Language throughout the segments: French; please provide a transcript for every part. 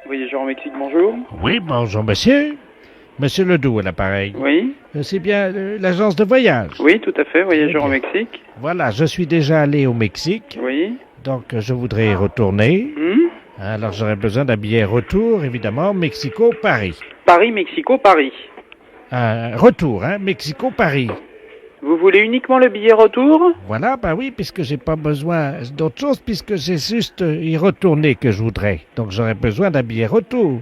Voyageur au Mexique, bonjour. Oui, bonjour monsieur. Monsieur Ledoux à l'appareil. Oui, C'est bien l'agence de voyage. oui, tout à fait, voyageur au Très Mexique. Voilà, je suis déjà allé au Mexique, Oui. donc je voudrais y retourner. Alors j'aurais besoin d'un billet retour, évidemment, Mexico-Paris. Paris, Mexico, Paris. Retour, hein, Mexico-Paris. Vous voulez uniquement le billet retour? Voilà, bah oui, puisque j'ai pas besoin d'autre chose, puisque c'est juste y retourner que je voudrais. Donc j'aurais besoin d'un billet retour.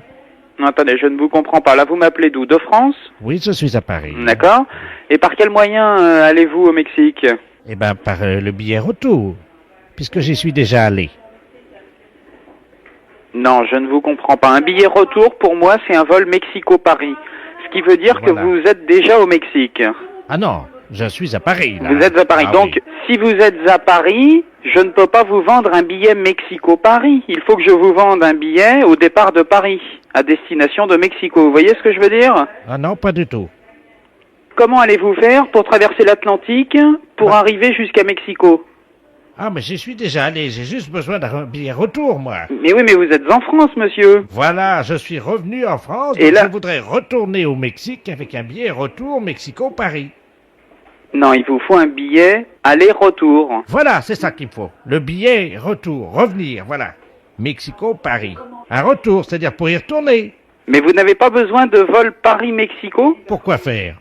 Non, attendez, je ne vous comprends pas. Là, vous m'appelez d'où? De France? Oui, je suis à Paris. D'accord. Et par quel moyen allez-vous au Mexique? Eh ben, par le billet retour, puisque j'y suis déjà allé. Non, je ne vous comprends pas. Un billet retour, pour moi, c'est un vol Mexico-Paris. Ce qui veut dire Voilà. que vous êtes déjà au Mexique. Ah non, je suis à Paris, là. Vous êtes à Paris. Ah Donc, oui. si vous êtes à Paris, je ne peux pas vous vendre un billet Mexico-Paris. Il faut que je vous vende un billet au départ de Paris, à destination de Mexico. Vous voyez ce que je veux dire? Ah non, pas du tout. Comment allez-vous faire pour traverser l'Atlantique pour Bah. arriver jusqu'à Mexico? Ah, mais j'y suis déjà allé, j'ai juste besoin d'un billet retour, moi. Mais oui, mais vous êtes en France, monsieur. Voilà, je suis revenu en France, Et donc là- je voudrais retourner au Mexique avec un billet retour Mexico-Paris. Non, il vous faut un billet aller-retour. Voilà, c'est ça qu'il me faut. Le billet retour, revenir, voilà. Mexico-Paris. Un retour, c'est-à-dire pour y retourner. Mais vous n'avez pas besoin de vol Paris-Mexico? Pourquoi faire?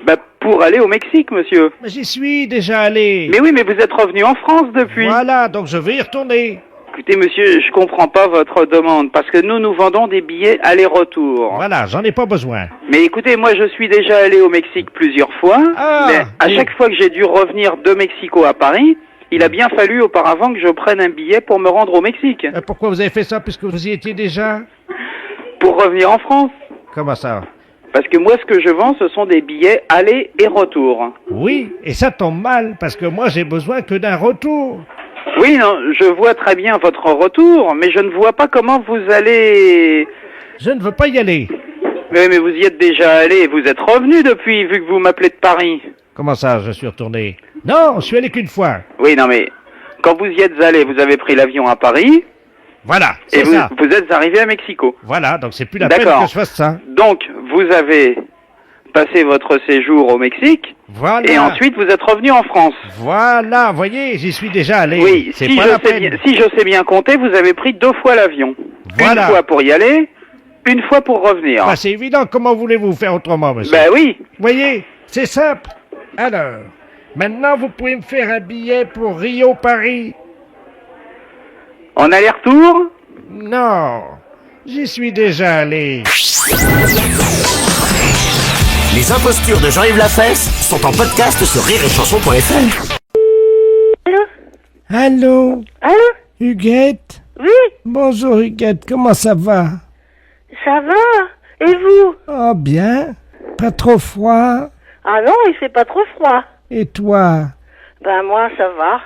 Bah, pour aller au Mexique, monsieur. Mais j'y suis déjà allé. Mais oui, mais vous êtes revenu en France depuis. Voilà, donc je vais y retourner. Écoutez, monsieur, je comprends pas votre demande, parce que nous vendons des billets aller-retour. Voilà, j'en ai pas besoin. Mais écoutez, moi, je suis déjà allé au Mexique plusieurs fois, Ah, mais à et- chaque fois que j'ai dû revenir de Mexico à Paris, il a bien fallu auparavant que je prenne un billet pour me rendre au Mexique, Pourquoi vous avez fait ça puisque vous y étiez déjà? pour revenir en France. Comment ça? Parce que moi, ce que je vends, ce sont des billets aller et retour. Oui, et ça tombe mal, parce que moi j'ai besoin que d'un retour. Oui, non, je vois très bien votre retour, mais je ne vois pas comment vous allez... Je ne veux pas y aller. Mais vous y êtes déjà allé, vous êtes revenu depuis, vu que vous m'appelez de Paris. Comment ça, je suis retourné? Non, je suis allé qu'une fois. Oui, non, mais quand vous y êtes allé, vous avez pris l'avion à Paris, Voilà, et c'est ça. vous êtes arrivé à Mexico. Voilà, donc c'est plus la peine D'accord. que je fasse ça. Donc, vous avez passé votre séjour au Mexique, Voilà. et ensuite vous êtes revenu en France. Voilà, voyez, j'y suis déjà allé. Oui, c'est si pas je, la sais peine. bien, si je sais bien compter, vous avez pris 2 fois l'avion. Voilà. Une fois pour y aller, une fois pour revenir. Bah, c'est évident, comment voulez-vous faire autrement, monsieur? Ben oui. Voyez, c'est simple. Alors, maintenant vous pouvez me faire un billet pour Rio-Paris. En aller-retour? Non, j'y suis déjà allé. Les impostures de Jean-Yves Lafesse sont en podcast sur rireetchanson.fr. Allô? Allô, Allô? Huguette? Oui, Bonjour Huguette, comment ça va? ça va? Et vous? Oh bien, pas trop froid. Ah non, il fait pas trop froid. Et toi? Ben moi, ça va.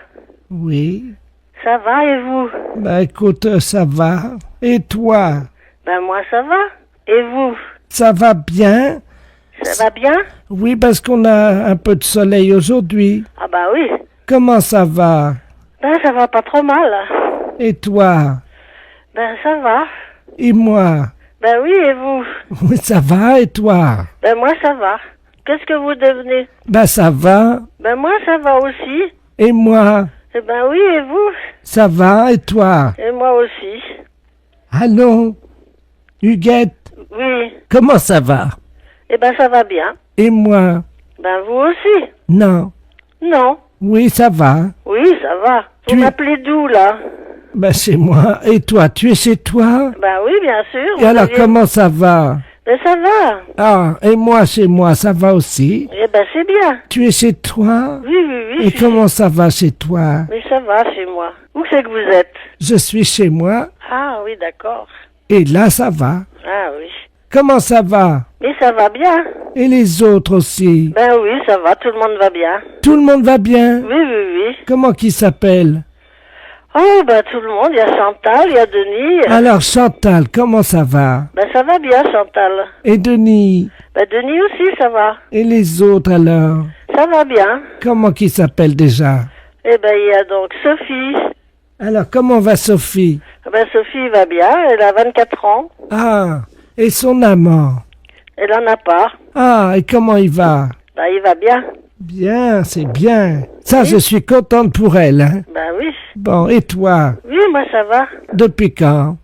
Oui. Ça va, et vous? Bah écoute, ça va. Et toi? Ben moi, ça va. Et vous? Ça va bien? Ça va bien? Oui, parce qu'on a un peu de soleil aujourd'hui. Ah bah oui. Comment ça va? Ben ça va pas trop mal. Et toi? Ben ça va. Et moi? Ben oui, et vous? Oui, ça va, et toi? Ben moi, ça va. Qu'est-ce que vous devenez? Bah ça va. Ben moi, ça va aussi. Et moi? Eh ben oui, et vous? Ça va, et toi? Et moi aussi. Allô? Huguette? Oui. Comment ça va? Eh ben ça va bien. Et moi? Ben vous aussi? Non. Non. Oui, ça va. Oui, ça va. Tu- Vous m'appelez d'où, là? Ben c'est moi. Et toi, tu es chez toi? Ben oui, bien sûr. Et Vous alors, aviez- comment ça va? Ben ça va. Ah, et moi, chez moi, ça va aussi. Eh ben c'est bien. Tu es chez toi? Oui, oui, oui. Et comment ça va chez toi? Mais ça va chez moi. Où c'est que vous êtes? Je suis chez moi, Ah oui, d'accord. et là, ça va. Ah oui. Comment ça va? Mais ça va bien. Et les autres aussi? Ben oui, ça va, tout le monde va bien. Tout le monde va bien? Oui, oui, oui. Comment qui s'appelle? Oh, ben tout le monde, il y a Chantal, il y a Denis. Alors, Chantal, comment ça va? Ben ça va bien, Chantal. Et Denis? Ben Denis aussi, ça va. Et les autres alors? Ça va bien. Comment qui s'appelle déjà? Eh ben il y a donc Sophie, Alors, comment va Sophie? Ben, Sophie va bien, elle a 24 ans. Ah, et son amant? Elle en a pas. Ah, et comment il va? Ben, il va bien. Bien, c'est bien. Ça, Oui. je suis contente pour elle, hein. Ben oui. Bon, et toi? Oui, moi ça va. Depuis quand?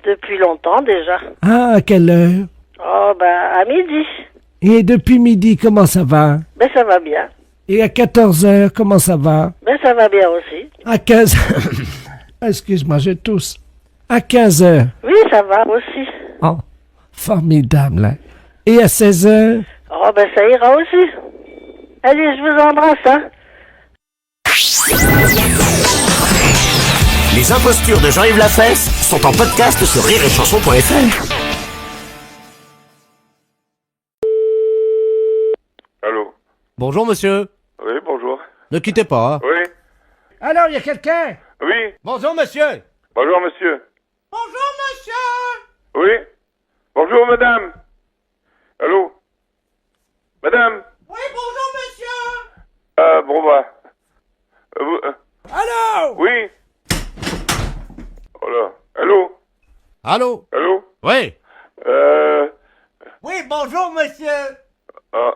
Depuis longtemps déjà. Ah, à quelle heure? Oh, ben, à midi. Et depuis midi, comment ça va? Ben, ça va bien. Et à 14 heures, comment ça va? Ben, ça va bien aussi. À 15... Excuse-moi, je tousse. À 15 heures. Oui, ça va aussi. Oh, formidable, hein. Et à 16 heures? Oh, ben, ça ira aussi. Allez, je vous embrasse, hein. Les impostures de Jean-Yves Lafesse sont en podcast sur rireetchanson.fr. Allô? Bonjour monsieur. Oui, bonjour. Ne quittez pas. Hein. Oui? Alors, il y a quelqu'un? Oui? Bonjour monsieur. Bonjour, monsieur. Bonjour monsieur. Oui? Bonjour, madame. Allô? Madame? Oui, bonjour monsieur. Bon, bah. Allô. Oui? Oh là. Allô? Allô. Allô? Oui. Euh... Oui, bonjour monsieur. Ah.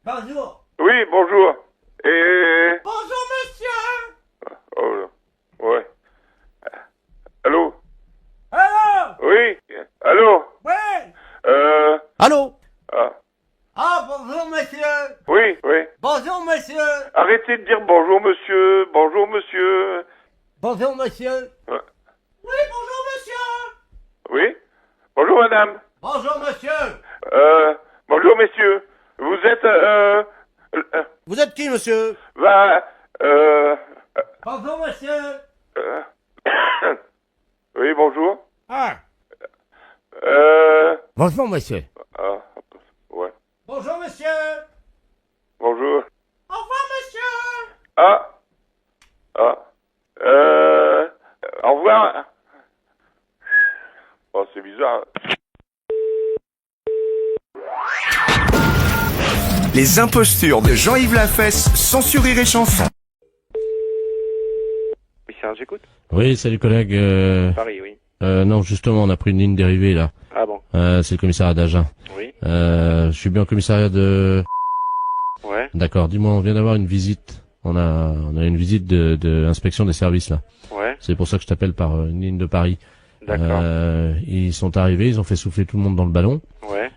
Bonjour. Oui, bonjour. Et... Bonjour monsieur. Oh là. Ouais. Allô? Allô. Oui? Allô? Oui. Allô? Ah. Ah. Bonjour monsieur. Oui, oui. Bonjour monsieur. Arrêtez de dire bonjour, monsieur. Bonjour, monsieur. Bonjour monsieur. Ouais. Oui, bonjour monsieur. Oui? Bonjour, madame. Bonjour monsieur. Bonjour, messieurs. Vous êtes, Vous êtes qui monsieur? bah, Bonjour monsieur. euh, oui, bonjour. Ah. Euh, Bonjour monsieur. ah, ouais, Bonjour monsieur. bonjour. Au revoir monsieur. Ah, au revoir. Oh, c'est bizarre. Les impostures de Jean-Yves Lafesse sont sur Rire et Chanson. Oui, Serge, j'écoute. Oui, salut collègue. Paris, oui. Non, justement, on a pris une ligne dérivée là. Ah bon? C'est le commissariat d'Agen. Oui. Je suis bien au commissariat de... Ouais. D'accord, dis-moi, on vient d'avoir une visite. On a une visite de inspection des services là. Ouais. C'est pour ça que je t'appelle par une ligne de Paris. D'accord. Ils sont arrivés, ils ont fait souffler tout le monde dans le ballon. Ouais.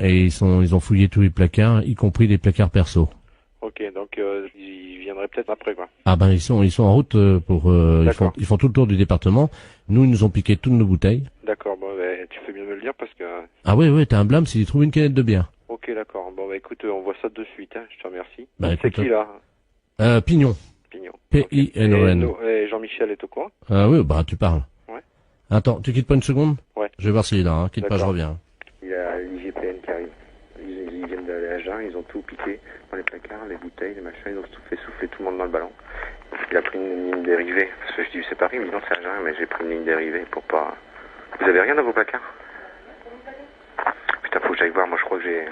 Et ils ont fouillé tous les placards, y compris les placards perso. Ok, donc, ils viendraient peut-être après, quoi. Ah ben ils sont en route pour D'accord. ils font tout le tour du département. Nous ils nous ont piqué toutes nos bouteilles. D'accord, bon, bah, tu fais bien me le dire parce que... Ah ouais t'as un blâme s'ils trouvent une canette de bière. Ok, d'accord. Bon, bah, écoute, on voit ça de suite, hein. Je te remercie. Bah, C'est écoute, qui, là? Pignon. Pignon. P-I-N-O-N. Et Jean-Michel est au courant? Ah oui, bah tu parles. Ouais. Attends, tu quittes pas une seconde? Ouais. Je vais voir s'il est là, hein. Quitte pas, je D'accord. reviens. Il y a l'IGPN qui arrive. Ils viennent d'aller à Jeun, ils ont tout piqué dans les placards, les bouteilles, les machins, ils ont tout fait souffler tout le monde dans le ballon. Il a pris une ligne dérivée, parce que je dis c'est Paris, mais non c'est à Jeun, mais j'ai pris une ligne dérivée pour pas... Vous avez rien dans vos placards? Putain, faut que j'aille voir, moi je crois que j'ai...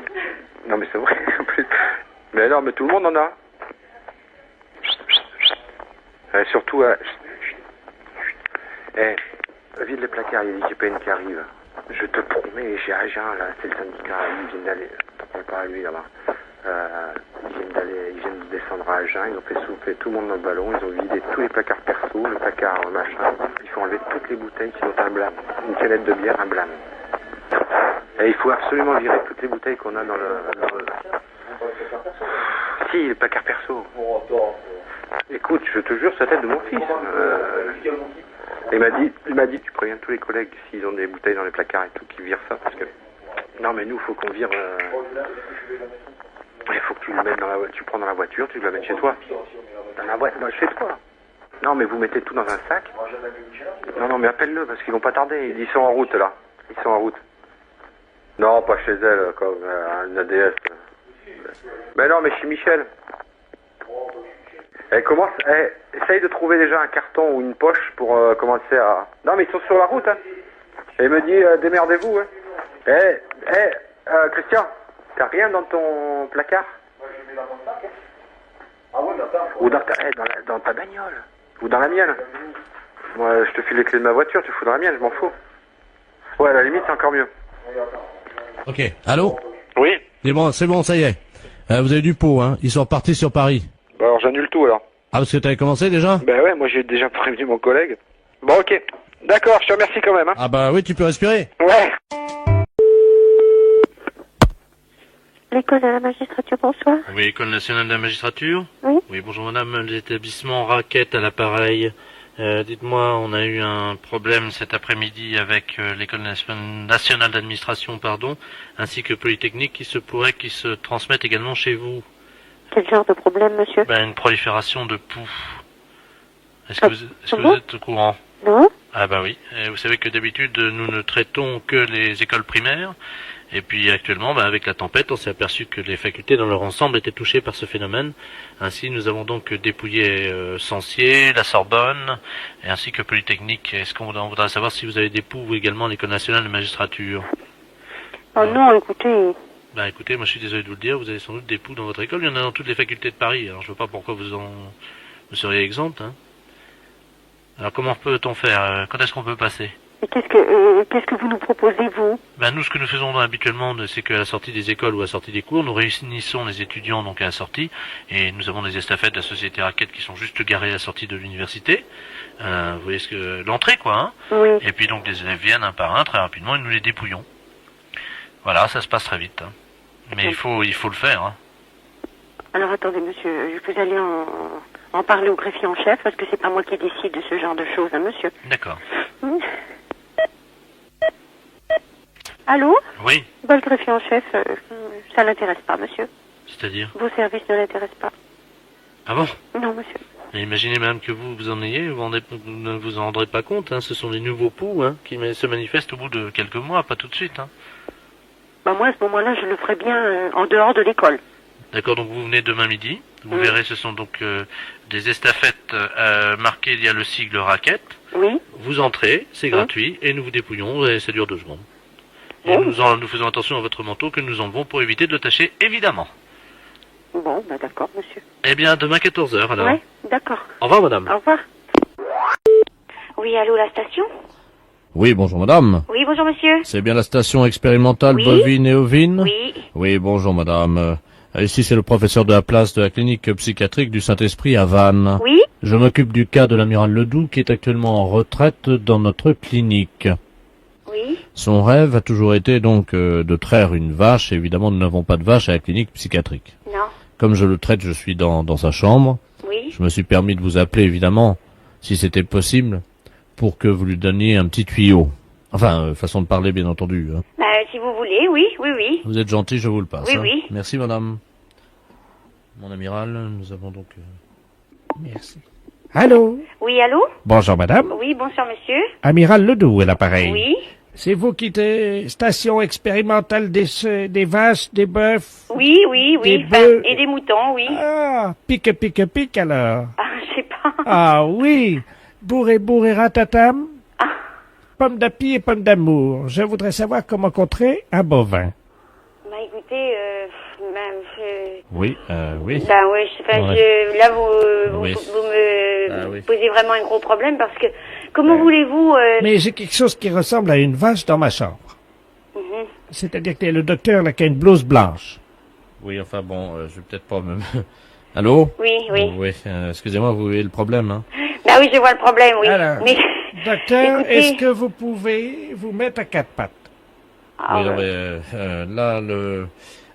Non mais c'est vrai, en plus. Mais non, mais tout le monde en a. Surtout, vide les placards, il y a l'IGPN qui arrive. Je te promets, j'ai Agen, là, c'est le syndicat, ils viennent d'aller, t'en parles pas à lui, là-bas. Ils viennent de descendre à Agen, ils ont fait souffler tout le monde dans le ballon, ils ont vidé tous les placards perso, le placard machin, il faut enlever toutes les bouteilles, sinon t'as un blâme. Une canette de bière, un blâme. Et il faut absolument virer toutes les bouteilles qu'on a dans le... Si, les placards perso. Écoute, je te jure, c'est la tête de mon fils. Il m'a dit, tu préviens tous les collègues s'ils ont des bouteilles dans les placards et tout, qu'ils virent ça, parce que... Non, mais nous, faut qu'on vire... Il faut que tu le mettes dans la voiture, tu prends dans la voiture, tu la mets chez toi. Dans la voiture, chez toi. Non, mais vous mettez tout dans un sac. Non, mais appelle-le, parce qu'ils vont pas tarder. Ils sont en route, là. Ils sont en route. Non, pas chez elle, comme un ADS. Mais non, mais chez Michel. Essaye de trouver déjà un carton ou une poche pour commencer à... Non, mais ils sont sur la route, hein. Et il me dit, démerdez-vous, hein. Christian, t'as rien dans ton placard? Moi, je mets dans mon sac, hein. Ah ouais, dans ta... Ou dans ta bagnole. Ou dans la mienne. Moi, je te file les clés de ma voiture, tu fous dans la mienne, je m'en fous. Ouais, à la limite, c'est encore mieux. Ok. Allô? Oui. C'est bon, ça y est. Vous avez du pot, hein. Ils sont repartis sur Paris. Bah alors j'annule tout alors. Ah, parce que t'avais commencé déjà? Bah ouais, moi j'ai déjà prévenu mon collègue. Bon, ok. D'accord, je te remercie quand même, hein. Ah bah oui, tu peux respirer. Ouais. L'école de la magistrature, bonsoir. Oui, École nationale de la magistrature. Oui. Oui, bonjour madame, l'établissement Raquette à l'appareil. Dites-moi, on a eu un problème cet après-midi avec l'École nationale d'administration, ainsi que Polytechnique, qui se pourrait qu'ils se transmettent également chez vous. Quel genre de problème, monsieur? Une prolifération de poux. Est-ce que vous êtes au courant? Non. Ah bah oui, vous savez que d'habitude nous ne traitons que les écoles primaires, et puis actuellement avec la tempête on s'est aperçu que les facultés dans leur ensemble étaient touchées par ce phénomène. Ainsi nous avons donc dépouillé Censier, la Sorbonne, et ainsi que Polytechnique. Est-ce qu'on voudrait savoir si vous avez des poux vous également à l'École nationale de magistrature? Oh non, écoutez... Écoutez, moi je suis désolé de vous le dire, vous avez sans doute des poux dans votre école, il y en a dans toutes les facultés de Paris, alors je vois pas pourquoi vous seriez exempt, hein. Alors comment peut-on faire? Quand est-ce qu'on peut passer? Et qu'est-ce que vous nous proposez, vous? Nous, ce que nous faisons habituellement, c'est qu'à la sortie des écoles ou à la sortie des cours, nous réunissons les étudiants donc à la sortie, et nous avons des estafettes de la société Raquette qui sont juste garées à la sortie de l'université. Vous voyez l'entrée, quoi, hein. Oui. Et puis donc des élèves viennent un par un très rapidement et nous les dépouillons. Voilà, ça se passe très vite, hein. Mais il faut le faire, hein. Alors attendez, monsieur, vous allez en parler au greffier en chef, parce que c'est pas moi qui décide de ce genre de choses, hein, monsieur. D'accord. Allô? Oui. Le greffier en chef, ça l'intéresse pas, monsieur. C'est-à-dire? Vos services ne l'intéressent pas. Ah bon? Non, monsieur. Mais imaginez même que vous en ayez, vous ne vous en rendrez pas compte, hein. Ce sont des nouveaux poux, hein, qui se manifestent au bout de quelques mois, pas tout de suite, hein. Moi, à ce moment-là, je le ferai bien en dehors de l'école. D'accord, donc vous venez demain midi. Vous verrez, ce sont donc des estafettes marquées, il y a le sigle Raquette. Oui. Vous entrez, c'est gratuit, et nous vous dépouillons, et ça dure 2 secondes. Et nous faisons attention à votre manteau que nous enlevons pour éviter de le tacher, évidemment. Bon, d'accord, monsieur. Eh bien, demain 14h, alors. Ouais, d'accord. Au revoir, madame. Au revoir. Oui, allô, la station? Oui, bonjour madame. Oui, bonjour, monsieur. C'est bien la station expérimentale Oui. bovine et ovine? Oui. Oui, bonjour madame. Ici c'est le professeur de la place de la clinique psychiatrique du Saint-Esprit à Vannes. Oui. Je m'occupe du cas de l'amiral Ledoux qui est actuellement en retraite dans notre clinique. Oui. Son rêve a toujours été donc de traire une vache. Évidemment, nous n'avons pas de vache à la clinique psychiatrique. Non. Comme je le traite, je suis dans sa chambre. Oui. Je me suis permis de vous appeler, évidemment, si c'était possible, pour que vous lui donniez un petit tuyau. Enfin, façon de parler, bien entendu. Hein. Si vous voulez, oui. Vous êtes gentil, je vous le passe. Oui, hein. oui. Merci, madame. Mon amiral, nous avons donc... Merci. Allô? Oui, allô? Bonjour, madame. Oui, bonsoir, monsieur. Amiral Ledoux est l'appareil. Oui. C'est vous qui êtes station expérimentale des vaches, des bœufs? Oui. Des bœufs. Et des moutons, oui. Ah, pique alors. Je sais pas. Ah oui, bourré ratatam. Pomme d'api et pomme d'amour. Je voudrais savoir comment contrer un bovin. Écoutez, Oui, oui. oui, Ouais. là, vous Oui. me posez vraiment un gros problème parce que, comment voulez-vous... Mais j'ai quelque chose qui ressemble à une vache dans ma chambre. Mhm. C'est-à-dire que le docteur là, qui a une blouse blanche. Oui, enfin bon, je vais peut-être pas me... Allô? Oui. Oui, excusez-moi, vous voyez le problème, hein? Bah oui, je vois le problème, oui. Alors, Mais... docteur, Écoutez- est-ce que vous pouvez vous mettre à 4 pattes? Oui, non, mais là,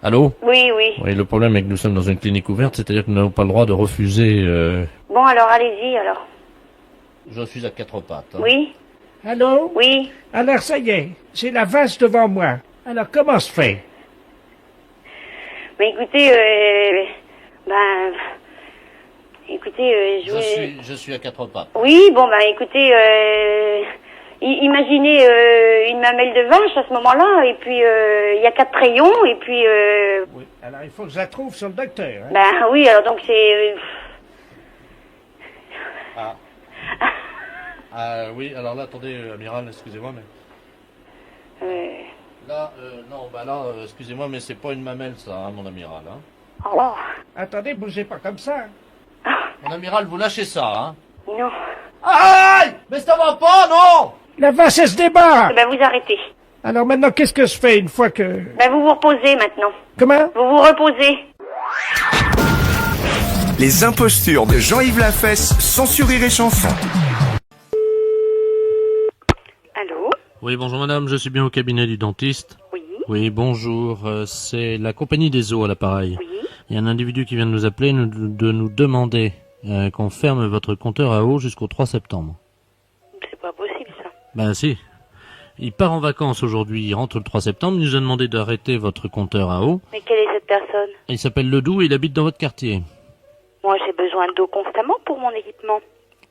Allô? Oui. Oui, le problème est que nous sommes dans une clinique ouverte, c'est-à-dire que nous n'avons pas le droit de refuser... Bon, alors, allez-y, alors. Je suis à 4 pattes. Hein. Oui. Allô? Oui. Alors ça y est, j'ai la vache devant moi. Alors comment se fait? Mais écoutez, écoutez, Je suis à 4 pattes. Oui, bon, écoutez, imaginez une mamelle de vache à ce moment-là, et puis il y a 4 rayons, et puis... Oui. Alors il faut que je la trouve sur le docteur. Hein? Oui, alors donc c'est... Oui, alors là, attendez, amiral, excusez-moi, mais... Là, excusez-moi, mais c'est pas une mamelle, ça, hein, mon amiral, hein. Oh. Attendez, bougez pas comme ça. Mon amiral, vous lâchez ça, hein. Non. Aïe! Mais ça va pas, non! La vache, elle se débat. Ben vous arrêtez. Alors maintenant, qu'est-ce que je fais une fois que... Ben vous vous reposez maintenant. Comment? Vous vous reposez. Les impostures de Jean-Yves Lafesse sont sur Rire et Chanson. Allô? Oui, bonjour madame, je suis bien au cabinet du dentiste. Oui. Oui, bonjour, c'est la compagnie des eaux à l'appareil. Oui. Il y a un individu qui vient de nous appeler de nous demander qu'on ferme votre compteur à eau jusqu'au 3 septembre. C'est pas possible ça. Ben si. Il part en vacances aujourd'hui, il rentre le 3 septembre, il nous a demandé d'arrêter votre compteur à eau. Mais quelle est cette personne? Il s'appelle Ledoux et il habite dans votre quartier. Moi j'ai besoin d'eau constamment pour mon équipement.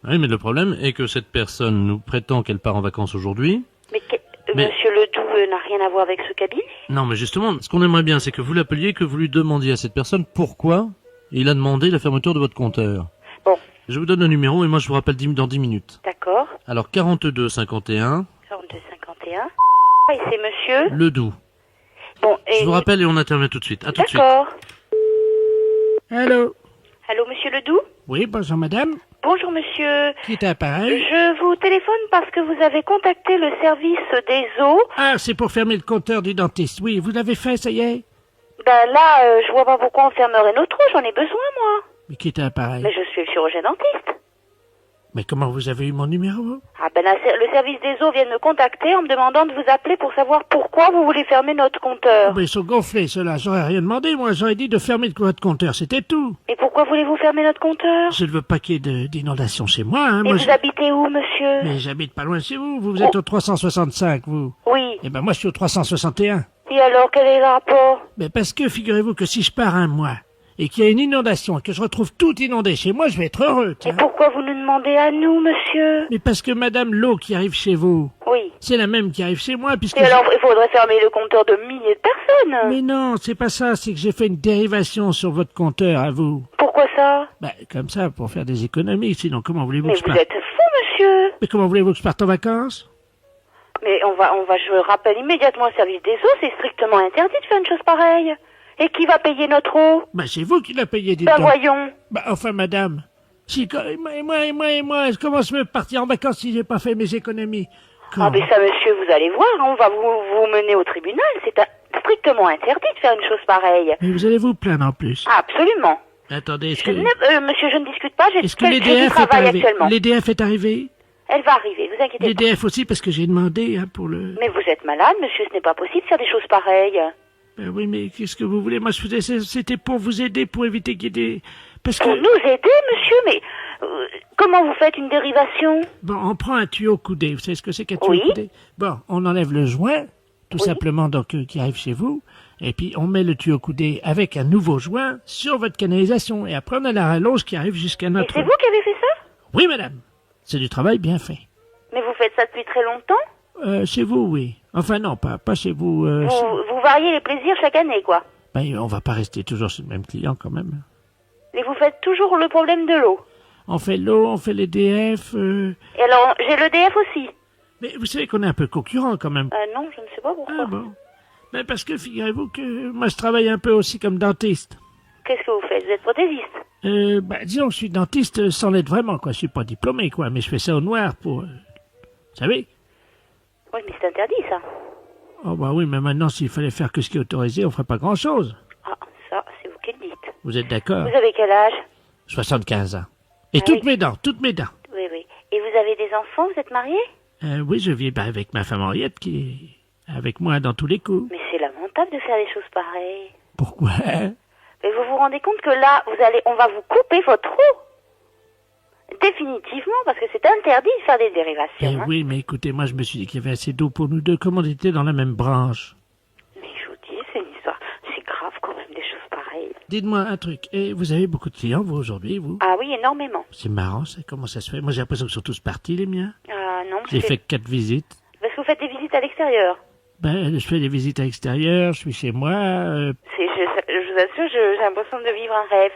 Oui, mais le problème est que cette personne nous prétend qu'elle part en vacances aujourd'hui. Mais Monsieur Ledoux n'a rien à voir avec ce cabinet. Non, mais justement, ce qu'on aimerait bien, c'est que vous l'appeliez, que vous lui demandiez à cette personne pourquoi il a demandé la fermeture de votre compteur. Bon. Je vous donne le numéro et moi je vous rappelle dans 10 minutes. D'accord. Alors 42 51. 42 51. Et c'est monsieur Ledoux. Bon, et... Je vous rappelle et on intervient tout de suite. À tout de suite. D'accord. Allô? Allô, monsieur Ledoux? Oui, bonjour madame. Bonjour, monsieur. Qui est appareil? Je vous téléphone parce que vous avez contacté le service des eaux. Ah, c'est pour fermer le compteur du dentiste. Oui, vous l'avez fait, ça y est? Ben là, je vois pas pourquoi on fermerait notre eau, j'en ai besoin, moi. Mais qui est appareil? Mais je suis le chirurgien dentiste. Mais comment vous avez eu mon numéro? Ah ben là, le service des eaux vient de me contacter en me demandant de vous appeler pour savoir pourquoi vous voulez fermer notre compteur. Mais ils sont gonflés, ceux-là. J'aurais rien demandé, moi. J'aurais dit de fermer votre compteur, c'était tout. Et pourquoi voulez-vous fermer notre compteur? Je ne veux pas qu'il y ait d'inondation chez moi, hein. Et Moi, vous habitez où, monsieur? Mais j'habite pas loin de chez vous. Vous êtes au 365, vous. Oui. Eh ben, moi, je suis au 361. Et alors, quel est le rapport? Mais parce que, figurez-vous que si je pars un mois, et qu'il y a une inondation, et que je retrouve tout inondé chez moi, je vais être heureux, Et tiens. pourquoi vous nous demandez à nous, monsieur? Mais parce que madame l'eau qui arrive chez vous, Oui. c'est la même qui arrive chez moi, puisque... Et alors, il faudrait fermer le compteur de milliers de personnes. Mais non, c'est pas ça, c'est que j'ai fait une dérivation sur votre compteur à vous. Pourquoi ça? Ben, comme ça, pour faire des économies, sinon comment voulez-vous Mais que je vous parte? êtes fou, monsieur. Mais comment voulez-vous que je parte en vacances? Mais je rappelle immédiatement au service des eaux, c'est strictement interdit de faire une chose pareille. Et qui va payer notre eau? Ben, c'est vous qui l'a payé, dites Ben donc. voyons. Ben, enfin, madame, si, moi, comment je peux partir en vacances si j'ai pas fait mes économies? Ah mais ça, monsieur, vous allez voir, on va vous mener au tribunal. C'est strictement interdit de faire une chose pareille. Mais vous allez vous plaindre en plus. Ah, absolument. Attendez, est-ce que... Monsieur, je ne discute pas, Est-ce que je l'EDF est travaille arrivé? actuellement. L'EDF est arrivé? Elle va arriver, vous inquiétez pas. L'EDF aussi, parce que j'ai demandé, hein, pour le... Mais vous êtes malade, monsieur, ce n'est pas possible de faire des choses pareilles. Ben oui, mais qu'est-ce que vous voulez? Moi, je faisais, c'était pour vous aider, pour éviter qu'il y ait des... Parce Pour que... nous aider, monsieur, mais comment vous faites une dérivation? Bon, on prend un tuyau coudé. Vous savez ce que c'est qu'un tuyau Oui. coudé? Bon, on enlève le joint, tout simplement, donc, qui arrive chez vous, et puis on met le tuyau coudé avec un nouveau joint sur votre canalisation, et après on a la rallonge qui arrive jusqu'à Et notre... c'est vous qui avez fait ça? Oui, madame. C'est du travail bien fait. Mais vous faites ça depuis très longtemps? Chez vous, oui. Enfin, non, pas chez vous. Vous variez les plaisirs chaque année, quoi. Ben, on va pas rester toujours chez le même client, quand même. Et vous faites toujours le problème de l'eau. On fait l'eau, on fait l'EDF... Et alors, j'ai l'EDF aussi. Mais vous savez qu'on est un peu concurrent, quand même. Non, je ne sais pas pourquoi. Ah bon. Ben, parce que, figurez-vous que moi, je travaille un peu aussi comme dentiste. Qu'est-ce que vous faites? Vous êtes prothésiste? Ben, disons que je suis dentiste sans l'être vraiment, quoi. Je suis pas diplômé, quoi, mais je fais ça au noir pour... vous savez? Oui, mais c'est interdit, ça. Oh, bah oui, mais maintenant, s'il fallait faire que ce qui est autorisé, on ferait pas grand-chose. Ah, ça, c'est vous qui le dites. Vous êtes d'accord? Vous avez quel âge? 75 ans. Et Ah toutes oui. mes dents, toutes mes dents. Oui, oui. Et vous avez des enfants? Vous êtes marié? Oui, je vis avec ma femme Henriette qui est avec moi dans tous les coups. Mais c'est lamentable de faire des choses pareilles. Pourquoi? Mais vous vous rendez compte que là, on va vous couper votre eau? Définitivement, parce que c'est interdit de faire des dérivations. Oui, mais écoutez, moi je me suis dit qu'il y avait assez d'eau pour nous deux, comme on était dans la même branche. Mais je vous dis, c'est une histoire. C'est grave quand même des choses pareilles. Dites-moi un truc, et vous avez beaucoup de clients, vous, aujourd'hui, vous? Ah oui, énormément. C'est marrant, ça, comment ça se fait? Moi j'ai l'impression qu'ils sont tous partis, les miens. Ah non, J'ai fait 4 visites. Parce que vous faites des visites à l'extérieur. Ben, je fais des visites à l'extérieur, je suis chez moi. Je vous assure, j'ai l'impression de vivre un rêve.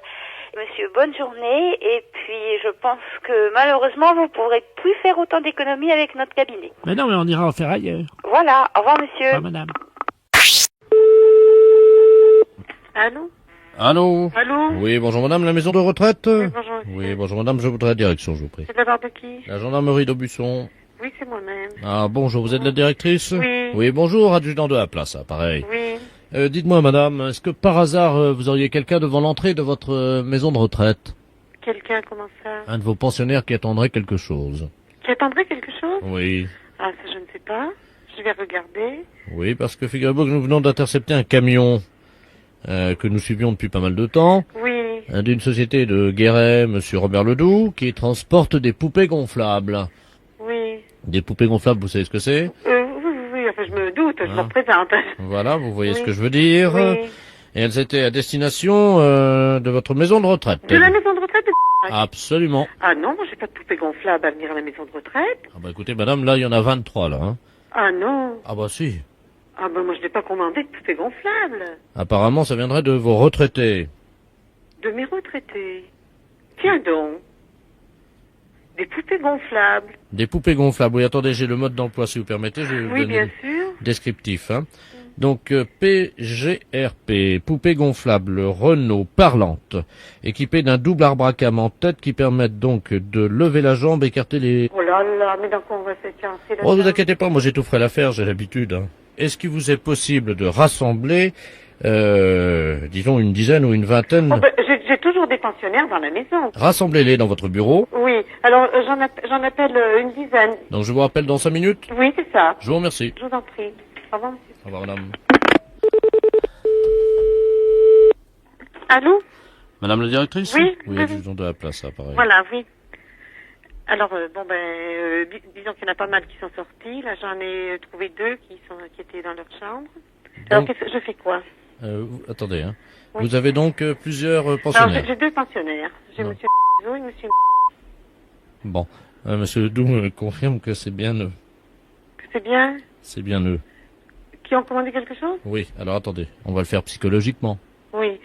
Monsieur, bonne journée. Et puis, je pense que malheureusement, vous ne pourrez plus faire autant d'économies avec notre cabinet. Ben non, mais on ira en faire ailleurs. Voilà. Au revoir, monsieur. Au revoir, madame. Allô? Allô? Allô? Oui, bonjour madame, la maison de retraite? Oui, bonjour. Oui, bonjour madame, je voudrais la direction, je vous prie. C'est de la part de qui? La gendarmerie d'Aubusson. Oui, c'est moi-même. Ah, bonjour, vous êtes la directrice? Oui. Oui, bonjour, adjudant de la place, pareil. Oui. Dites-moi madame, est-ce que par hasard vous auriez quelqu'un devant l'entrée de votre maison de retraite? Quelqu'un, comment ça? Un de vos pensionnaires qui attendrait quelque chose. Qui attendrait quelque chose? Oui. Ah, ça, je ne sais pas. Je vais regarder. Oui, parce que figurez-vous que nous venons d'intercepter un camion que nous suivions depuis pas mal de temps. Oui. D'une société de Guéret, monsieur Robert Ledoux, qui transporte des poupées gonflables. Oui. Des poupées gonflables, vous savez ce que c'est? Oui, enfin, je me doute, je me représente. Voilà, vous voyez Oui. ce que je veux dire. Oui. Et elles étaient à destination de votre maison de retraite. De la maison de retraite de... Absolument. Ah non, moi j'ai pas de poupée gonflable à venir à la maison de retraite. Ah bah écoutez madame, là il y en a 23 là. Hein. Ah non. Ah bah si. Ah ben moi je n'ai pas commandé de poupée gonflable. Apparemment ça viendrait de vos retraités. De mes retraités. Tiens donc. Des poupées gonflables. Des poupées gonflables. Oui, attendez, j'ai le mode d'emploi si vous permettez. Je vais vous Oui, donner bien le sûr. descriptif. Hein. Donc PGRP, poupée gonflable Renault parlante, équipée d'un double arbre à cam en tête qui permettent donc de lever la jambe, écarter les... Oh là là, mais dans quoi on va se casser là? Oh, ne vous inquiétez pas, moi j'ai tout frais à faire, j'ai l'habitude. Hein. Est-ce qu'il vous est possible de rassembler, disons une dizaine ou une vingtaine... Oh, ben, j'ai toujours des pensionnaires dans la maison. Rassemblez-les dans votre bureau. Oui, alors j'en appelle une dizaine. Donc je vous rappelle dans 5 minutes. Oui, c'est ça. Je vous remercie. Je vous en prie. Au revoir, monsieur. Au revoir madame. Allô? Madame la directrice? Oui, Oui, oui. adjudant de la place, ça, pareil. Voilà, oui. Alors, disons qu'il y en a pas mal qui sont sortis. Là, j'en ai trouvé 2 qui étaient dans leur chambre. Alors, je fais quoi? Attendez, hein. Oui. Vous avez donc plusieurs Alors, pensionnaires. j'ai 2 pensionnaires. J'ai Non. monsieur et monsieur... Bon, monsieur Ledoux me confirme que c'est bien eux. C'est bien? C'est bien eux. Qui ont commandé quelque chose? Oui, alors attendez, on va le faire psychologiquement. Oui.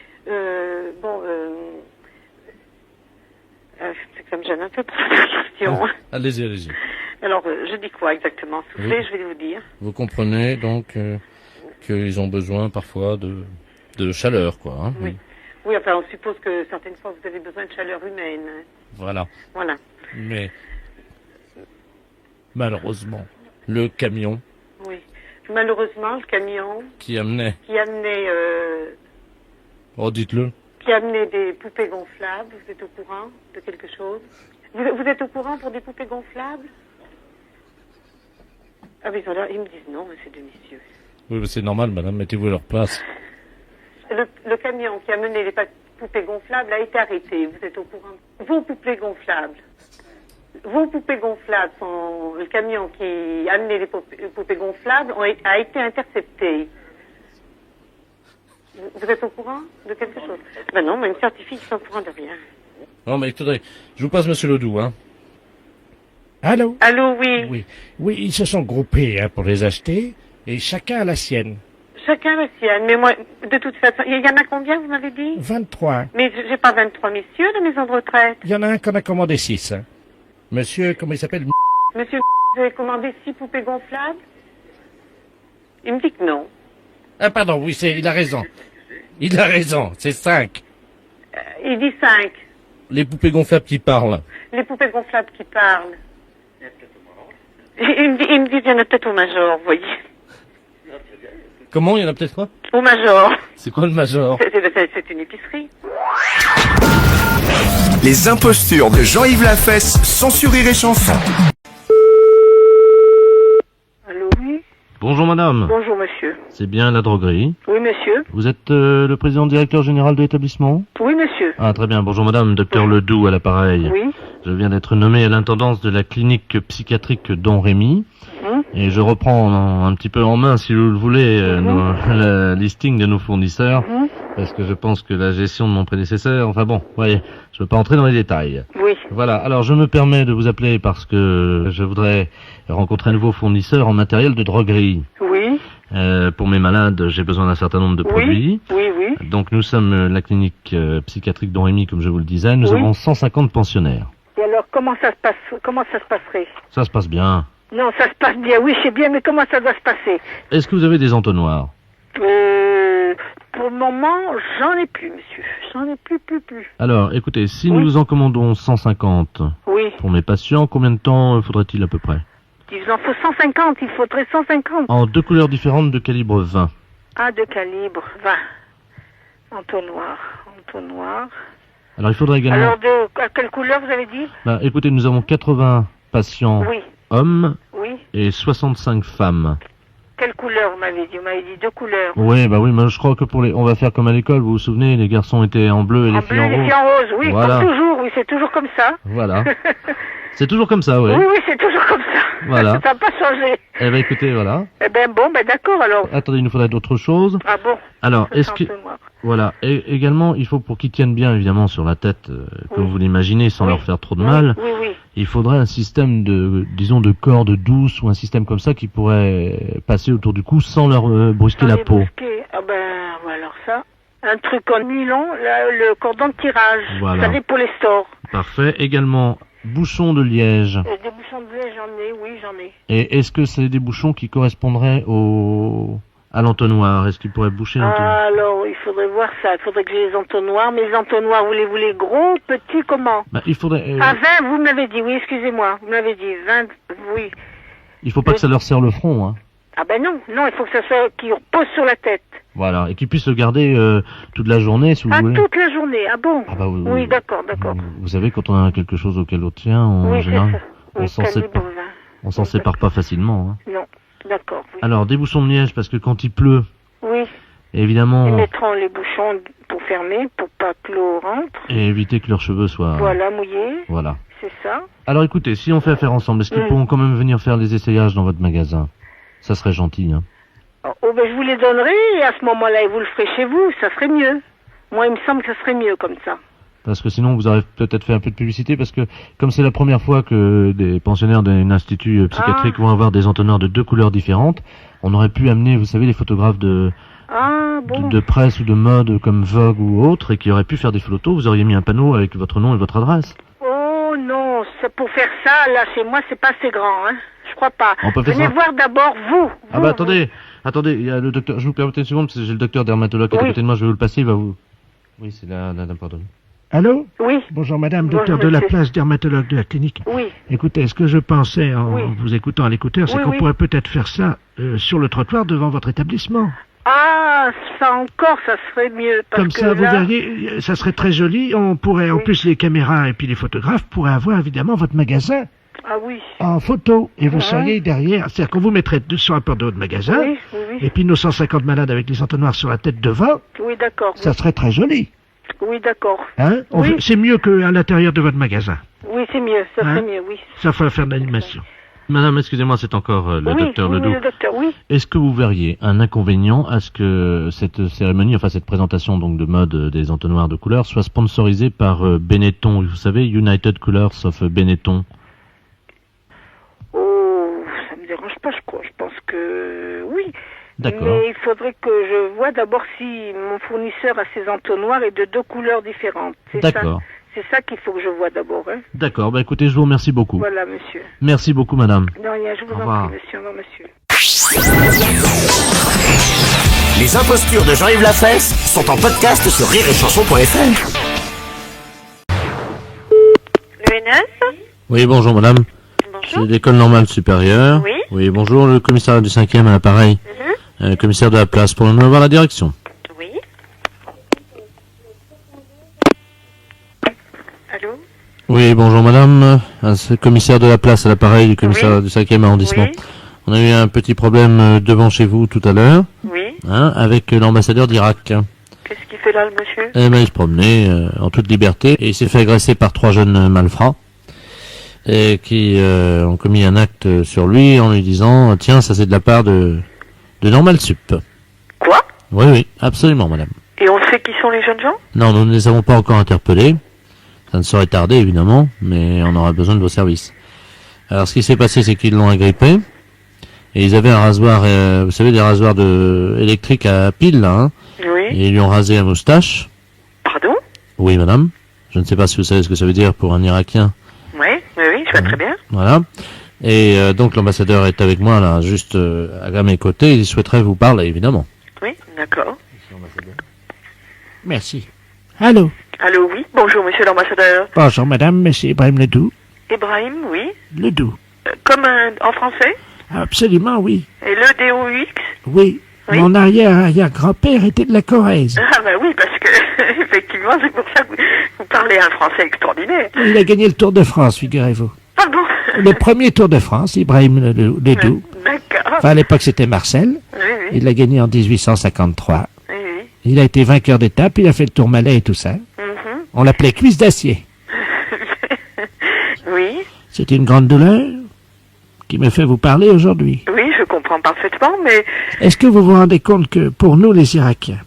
Ça me gêne un peu pour la question. Allez-y, allez-y. Alors, je dis quoi exactement? Soufflez, je vais vous dire. Vous comprenez donc qu'ils ont besoin parfois de chaleur, quoi. Hein. Oui. Oui, enfin, on suppose que certaines fois, vous avez besoin de chaleur humaine. Voilà. Voilà. Mais, malheureusement, le camion Oui. Malheureusement, le camion qui amenait... Oh, dites-le. qui amenait des poupées gonflables, vous êtes au courant de quelque chose? Vous êtes au courant pour des poupées gonflables? Ah oui, ils me disent non, mais c'est délicieux. Oui, mais c'est normal, madame, mettez-vous à leur place. Le camion qui amenait les poupées gonflables a été arrêté, vous êtes au courant? Vos poupées gonflables sont... Le camion qui amenait les poupées gonflables a été intercepté. Vous êtes au courant de quelque chose? Ben non, mais il me certifie qu'ils sont au courant de rien. Non, mais écoutez, je vous passe monsieur Ledoux, hein. Allô? Allô, oui. Oui. Oui, ils se sont groupés pour les acheter, et chacun a la sienne. Chacun la sienne, mais moi, de toute façon, il y en a combien, vous m'avez dit? 23. Mais j'ai pas 23 messieurs, la maison de retraite. Il y en a un qu'on a commandé 6. Monsieur, comment il s'appelle? Monsieur, vous avez commandé 6 poupées gonflables? Il me dit que non. Ah pardon, oui, il a raison. Il a raison, c'est 5. Il dit 5. Les poupées gonflables qui parlent. Les poupées gonflables qui parlent. Il me dit qu'il y en a peut-être au Major, vous voyez. Comment, il y en a peut-être quoi? Au Major. C'est quoi le Major? C'est une épicerie. Les impostures de Jean-Yves Lafesse sont sur Rire et Chanson. Allô, oui? Bonjour madame. Bonjour, monsieur. C'est bien la droguerie. Oui, monsieur. Vous êtes le président directeur général de l'établissement? Oui, monsieur. Ah très bien, bonjour madame, docteur Ledoux à l'appareil. Oui. Je viens d'être nommé à l'intendance de la clinique psychiatrique Don Rémy. Et je reprends un petit peu en main, si vous le voulez, le listing de nos fournisseurs. Parce que je pense que la gestion de mon prédécesseur... Enfin bon, voyez, je ne veux pas entrer dans les détails. Oui. Voilà, alors je me permets de vous appeler parce que je voudrais rencontrer un nouveau fournisseur en matériel de droguerie. Oui. Pour mes malades, j'ai besoin d'un certain nombre de produits. Oui, oui. Donc nous sommes la clinique psychiatrique Don Rémy, comme je vous le disais. Nous avons 150 pensionnaires. Et alors, comment ça se passerait? Ça se passe bien. Non, ça se passe bien, oui, c'est bien, mais comment ça doit se passer? Est-ce que vous avez des entonnoirs? pour le moment, j'en ai plus, monsieur. J'en ai plus. Alors, écoutez, si nous en commandons 150 Oui. pour mes patients, combien de temps faudrait-il à peu près? Il en faut 150, il faudrait 150. En 2 couleurs différentes de calibre 20. Ah, de calibre 20. Entonnoir. Alors, il faudrait également... Alors, à quelle couleur vous avez dit? Bah, écoutez, nous avons 80 patients hommes et 65 femmes. Quelle couleur vous m'avez dit? Vous m'avez dit 2 couleurs. Oui, bah oui, mais je crois que on va faire comme à l'école, vous vous souvenez, les garçons étaient en bleu et les filles en rose. Les filles en rose, oui, voilà. Comme toujours, oui, c'est toujours comme ça. Voilà. C'est toujours comme ça, oui. Oui, c'est toujours comme ça. Voilà. Ça n'a pas changé. Eh ben écoutez, voilà. Eh ben bon, d'accord alors. Attendez, il nous faudrait d'autres choses. Ah bon? Alors, est-ce que... Voilà. Et également, il faut, pour qu'ils tiennent bien, évidemment, sur la tête, comme vous l'imaginez, sans leur faire trop de mal, il faudrait un système de corde douce ou un système comme ça qui pourrait passer autour du cou sans leur brusquer la peau. Ah ben, alors ça. Un truc en nylon, là, le cordon de tirage. Voilà. Vous savez, pour les stores. Parfait. Également, bouchons de liège. Des bouchons de liège, j'en ai. Et est-ce que c'est des bouchons qui correspondraient à l'entonnoir? Est-ce qu'ils pourraient boucher l'entonnoir? Alors, il faudrait voir ça. Il faudrait que j'ai les entonnoirs. Mais les entonnoirs, voulez-vous les gros, petits, comment? Bah, il faudrait... 20, vous m'avez dit, oui, excusez-moi. Vous m'avez dit 20, oui. Il faut pas que ça leur serre le front, hein. Ah ben non, il faut que ça soit, qu'ils reposent sur la tête. Voilà, et qu'ils puissent le garder toute la journée, si vous voulez. Toute la journée, ah bon? Ah bah oui, d'accord. Vous savez, quand on a quelque chose auquel on tient, en général, on s'en sépare pas facilement. Hein. Non, d'accord. Oui. Alors, des bouchons de liège, parce que quand il pleut, évidemment... Ils mettront les bouchons pour fermer, pour pas que l'eau rentre. Et éviter que leurs cheveux soient... Voilà, mouillés. Voilà. C'est ça. Alors écoutez, si on fait affaire ensemble, est-ce qu'ils pourront quand même venir faire les essayages dans votre magasin? Ça serait gentil, hein. Oh, ben je vous les donnerai, et à ce moment-là, vous le ferez chez vous, ça serait mieux. Moi, il me semble que ça serait mieux comme ça. Parce que sinon, vous aurez peut-être fait un peu de publicité, parce que comme c'est la première fois que des pensionnaires d'un institut psychiatrique vont avoir des entonnoirs de 2 couleurs différentes, on aurait pu amener, vous savez, les photographes de presse ou de mode comme Vogue ou autre, et qui auraient pu faire des photos. Vous auriez mis un panneau avec votre nom et votre adresse. Oh non, pour faire ça, là, chez moi, c'est pas assez grand, hein. Je crois pas. Venez voir d'abord vous. Ah bah attendez, il y a le docteur, je vous permets une seconde, parce que j'ai le docteur dermatologue qui est à côté de moi, je vais vous le passer, il va vous... Oui, c'est là, pardon. Allô? Oui. Bonjour madame, docteur de la place, dermatologue de la clinique. Oui. Écoutez, ce que je pensais en vous écoutant à l'écouteur, c'est qu'on pourrait peut-être faire ça sur le trottoir devant votre établissement. Ah, ça encore, ça serait mieux. Parce comme que ça, là... vous verriez, ça serait très joli. On pourrait, en plus, les caméras et puis les photographes pourraient avoir évidemment votre magasin Ah oui. en photo. Et vous seriez derrière, c'est-à-dire qu'on vous mettrait sur un porte de votre magasin, et puis nos 150 malades avec les entonnoirs sur la tête devant. Oui, d'accord. Ça serait très joli. Oui, d'accord. Hein? C'est mieux qu'à l'intérieur de votre magasin. Oui, c'est mieux, ça serait mieux, oui. Ça ferait faire de l'animation. Madame, excusez-moi, c'est encore le docteur Ledoux. Oui, le docteur, oui. Est-ce que vous verriez un inconvénient à ce que cette cérémonie, enfin cette présentation donc de mode des entonnoirs de couleurs, soit sponsorisée par Benetton, vous savez, United Colors of Benetton? Oh, ça me dérange pas, je crois. Je pense que oui. D'accord. Mais il faudrait que je vois d'abord si mon fournisseur a ses entonnoirs et de 2 couleurs différentes. D'accord. C'est ça qu'il faut que je vois d'abord. Hein. D'accord, bah écoutez, je vous remercie beaucoup. Voilà, monsieur. Merci beaucoup, madame. De rien, je vous en prie, monsieur. Au revoir, monsieur. Les impostures de Jean-Yves Lafesse sont en podcast sur rireetchanson.fr. L'UNS? Oui, bonjour, madame. Bonjour. C'est l'école normale supérieure. Oui. Oui, bonjour, le commissaire du 5e à l'appareil. Commissaire de la place, pour nous avoir la direction. Oui. Allô? Oui, bonjour madame, c'est commissaire de la place à l'appareil du commissaire du 5e arrondissement. Oui. On a eu un petit problème devant chez vous tout à l'heure, Oui. avec l'ambassadeur d'Irak. Qu'est-ce qu'il fait là, le monsieur? Eh ben, il se promenait en toute liberté et il s'est fait agresser par 3 jeunes malfrats et qui ont commis un acte sur lui en lui disant « Tiens, ça c'est de la part de Normal Sup ». Quoi? Oui, absolument madame. Et on sait qui sont les jeunes gens? Non, nous ne les avons pas encore interpellés. Ça ne saurait tarder, évidemment, mais on aura besoin de vos services. Alors, ce qui s'est passé, c'est qu'ils l'ont agrippé, et ils avaient un rasoir, vous savez, des rasoirs électriques à pile, là, hein. Oui. Et ils lui ont rasé la moustache. Pardon? Oui, madame. Je ne sais pas si vous savez ce que ça veut dire pour un Irakien. Oui, je vois très bien. Voilà. Et donc, l'ambassadeur est avec moi, là, juste à mes côtés, il souhaiterait vous parler, évidemment. Oui, d'accord. Monsieur l'ambassadeur. Merci. Allô? Allô, oui. Bonjour, monsieur l'ambassadeur. Bonjour, madame, monsieur Ibrahim Ledoux. Ibrahim, oui. Ledoux. Comme en français? Absolument, oui. Et le DOUX? Oui. Oui. Mon arrière-grand-père était de la Corrèze. Ah, bah oui, parce que, effectivement, c'est pour ça que vous parlez un français extraordinaire. Il a gagné le Tour de France, figurez-vous. Ah bon? Le premier Tour de France, Ibrahim Ledoux. D'accord. Enfin, à l'époque, c'était Marcel. Oui, oui. Il l'a gagné en 1853. Oui, oui. Il a été vainqueur d'étape, il a fait le Tourmalet et tout ça. Mhm. On l'appelait Cuisse d'acier. Oui. C'est une grande douleur qui me fait vous parler aujourd'hui. Oui, je comprends parfaitement, mais... Est-ce que vous vous rendez compte que, pour nous les Irakiens,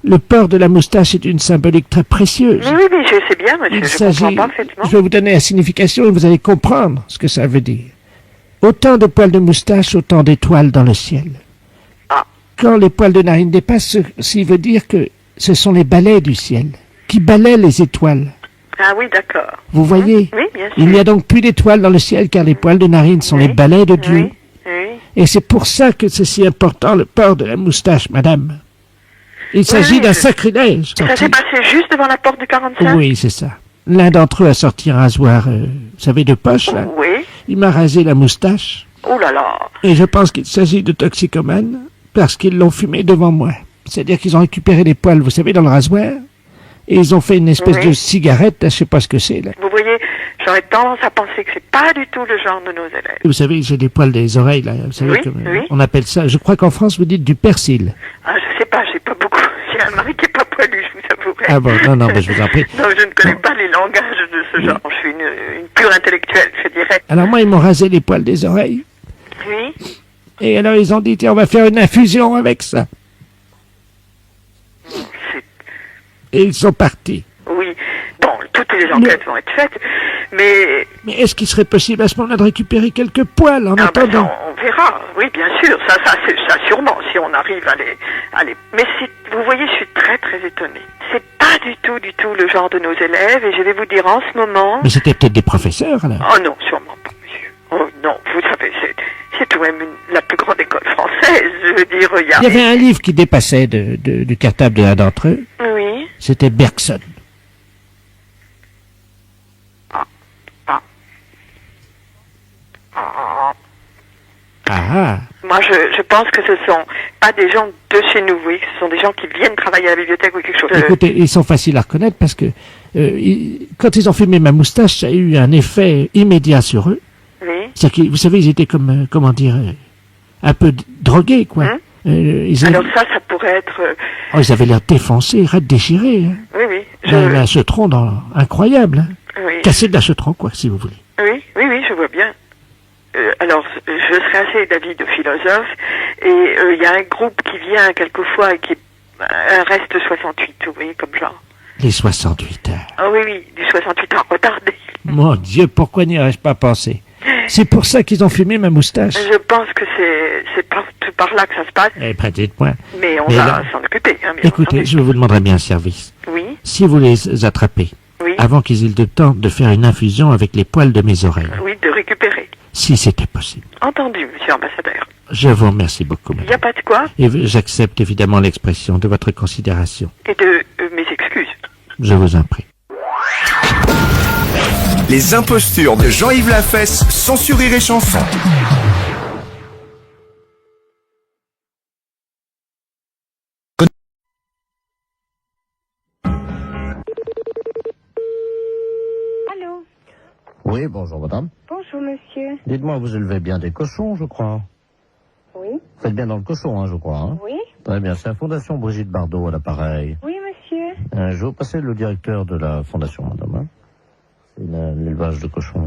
le port de la moustache est une symbolique très précieuse? Oui, oui, je sais bien, monsieur, je comprends parfaitement. Je vais vous donner la signification et vous allez comprendre ce que ça veut dire. Autant de poils de moustache, autant d'étoiles dans le ciel. Ah. Quand les poils de narine dépassent, ceci veut dire que ce sont les balais du ciel qui balaient les étoiles. Ah oui, d'accord. Vous voyez? Oui, bien sûr. Il n'y a donc plus d'étoiles dans le ciel car les poils de narine sont les balais de Dieu. Oui, oui. Et c'est pour ça que c'est si important le port de la moustache, madame. Il s'agit oui, d'un sacrilège. Ça s'est passé juste devant la porte du 45? Oui, c'est ça. L'un d'entre eux a sorti un rasoir, vous savez, de poche, là. Oui. Il m'a rasé la moustache. Oh là là. Et je pense qu'il s'agit de toxicomanes parce qu'ils l'ont fumé devant moi. C'est-à-dire qu'ils ont récupéré les poils, vous savez, dans le rasoir. Et ils ont fait une espèce Oui. de cigarette, là, je sais pas ce que c'est, là. Vous voyez, j'aurais tendance à penser que c'est pas du tout le genre de nos élèves. Vous savez, j'ai des poils des oreilles, là. Vous savez, Oui, comme, oui. on appelle ça, je crois qu'en France, vous dites du persil. Ah, je sais pas, j'ai pas beaucoup. J'ai un mari qui est pas poilu, je vous avouerai. Ah bon, non, mais je vous en prie. Non, je ne connais pas les langages de ce genre. Je suis une pure intellectuelle, je dirais. Alors moi, ils m'ont rasé les poils des oreilles. Oui. Et alors, ils ont dit, tiens, on va faire une infusion avec ça. Et ils sont partis. Oui. Bon, toutes les enquêtes vont être faites, mais... Mais est-ce qu'il serait possible à ce moment-là de récupérer quelques poils en attendant? Ben, on verra, oui, bien sûr, ça sûrement, si on arrive à les... Mais vous voyez, je suis très très étonnée. C'est pas du tout le genre de nos élèves, et je vais vous dire en ce moment... Mais c'était peut-être des professeurs, là. Oh non, sûrement pas, monsieur. Oh non, vous savez, c'est tout de même la plus grande école française, je veux dire, Il y avait un livre qui dépassait du cartable de l'un d'entre eux. Oui. C'était Bergson. Ah. Moi, je pense que ce sont pas des gens de chez nous, oui, ce sont des gens qui viennent travailler à la bibliothèque ou quelque chose. Écoutez, ils sont faciles à reconnaître parce que quand ils ont fumé ma moustache, ça a eu un effet immédiat sur eux. Oui. C'est-à-dire que, vous savez, ils étaient comme, comment dire, un peu drogués, quoi. Alors ça pourrait être... Oh, ils avaient l'air défoncés, raides déchirés. Hein. Oui, oui. Un chetron incroyable. Hein. Oui. Cassé de la chetron, quoi, si vous voulez. Oui, je vois bien. Alors, je serais assez d'avis de philosophe, et il y a un groupe qui vient quelquefois et qui est un reste 68, vous voyez, comme genre. Les 68 heures. Ah oui, du 68 heures retardé. Mon Dieu, pourquoi n'y aurais-je pas pensé? C'est pour ça qu'ils ont fumé ma moustache. Je pense que c'est par là que ça se passe. Eh ben, dites-moi. Mais on va s'en occuper. Hein, écoutez, je vous demanderai bien un service. Oui. Si vous les attrapez, avant qu'ils aient le temps de faire une infusion avec les poils de mes oreilles. Oui, de récupérer. Si c'était possible. Entendu, monsieur l'ambassadeur. Je vous remercie beaucoup, madame. Il n'y a pas de quoi. Et j'accepte évidemment l'expression de votre considération. Et de mes excuses. Je vous en prie. Les impostures de Jean-Yves Lafesse sont sur Rire et Chanson. Allô? Oui, bonjour madame. Bonjour monsieur. Dites-moi, vous élevez bien des cochons, je crois. Oui. Vous faites bien dans le cochon, je crois. Hein? Oui. Très bien, c'est la Fondation Brigitte Bardot à l'appareil. Oui monsieur. Je vais vous passer le directeur de la Fondation, madame. Hein? C'est l'élevage de cochons.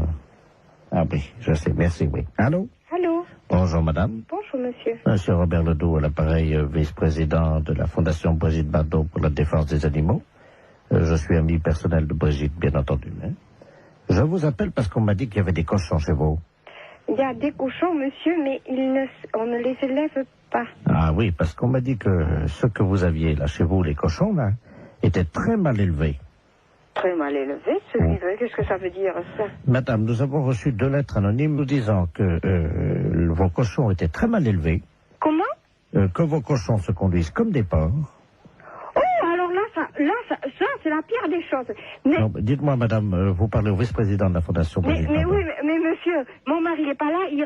Ah oui, je sais, merci, oui. Allô? Allô? Bonjour madame. Bonjour monsieur. Monsieur Robert Ledoux à l'appareil, vice-président de la Fondation Brigitte Bardot pour la défense des animaux. Je suis ami personnel de Brigitte, bien entendu. Hein? Je vous appelle parce qu'on m'a dit qu'il y avait des cochons chez vous. Il y a des cochons monsieur, mais on ne les élève pas. Ah oui, parce qu'on m'a dit que ce que vous aviez là chez vous, les cochons, là, étaient très mal élevés. Très mal élevé, celui-là. Qu'est-ce que ça veut dire, ça? Madame, nous avons reçu 2 lettres anonymes nous disant que vos cochons étaient très mal élevés. Comment? Que vos cochons se conduisent comme des porcs. Oh, alors là, là, ça c'est la pire des choses. Mais, Non, dites-moi, madame, vous parlez au vice-président de la Fondation Brigitte mais Bardot. oui, mais monsieur, mon mari n'est pas là, il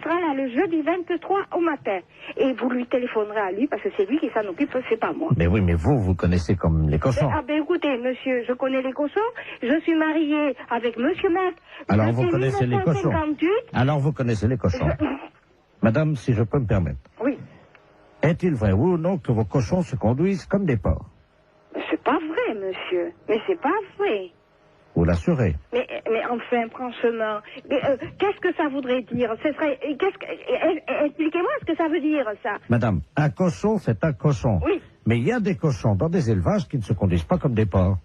sera là le jeudi 23 au matin. Et vous lui téléphonerez à lui, parce que c'est lui qui s'en occupe, c'est pas moi. Mais oui, mais vous connaissez comme les cochons. Écoutez, monsieur, je connais les cochons, je suis mariée avec monsieur Maître. Alors vous connaissez les cochons. Alors vous connaissez les cochons. Madame, si je peux me permettre. Oui. Est-il vrai, oui ou non, que vos cochons se conduisent comme des porcs? C'est pas vrai, monsieur. Mais c'est pas vrai. Vous l'assurez? Mais enfin, franchement, qu'est-ce que ça voudrait dire? Expliquez-moi ce que ça veut dire, ça. Madame, un cochon, c'est un cochon. Oui. Mais il y a des cochons dans des élevages qui ne se conduisent pas comme des porcs.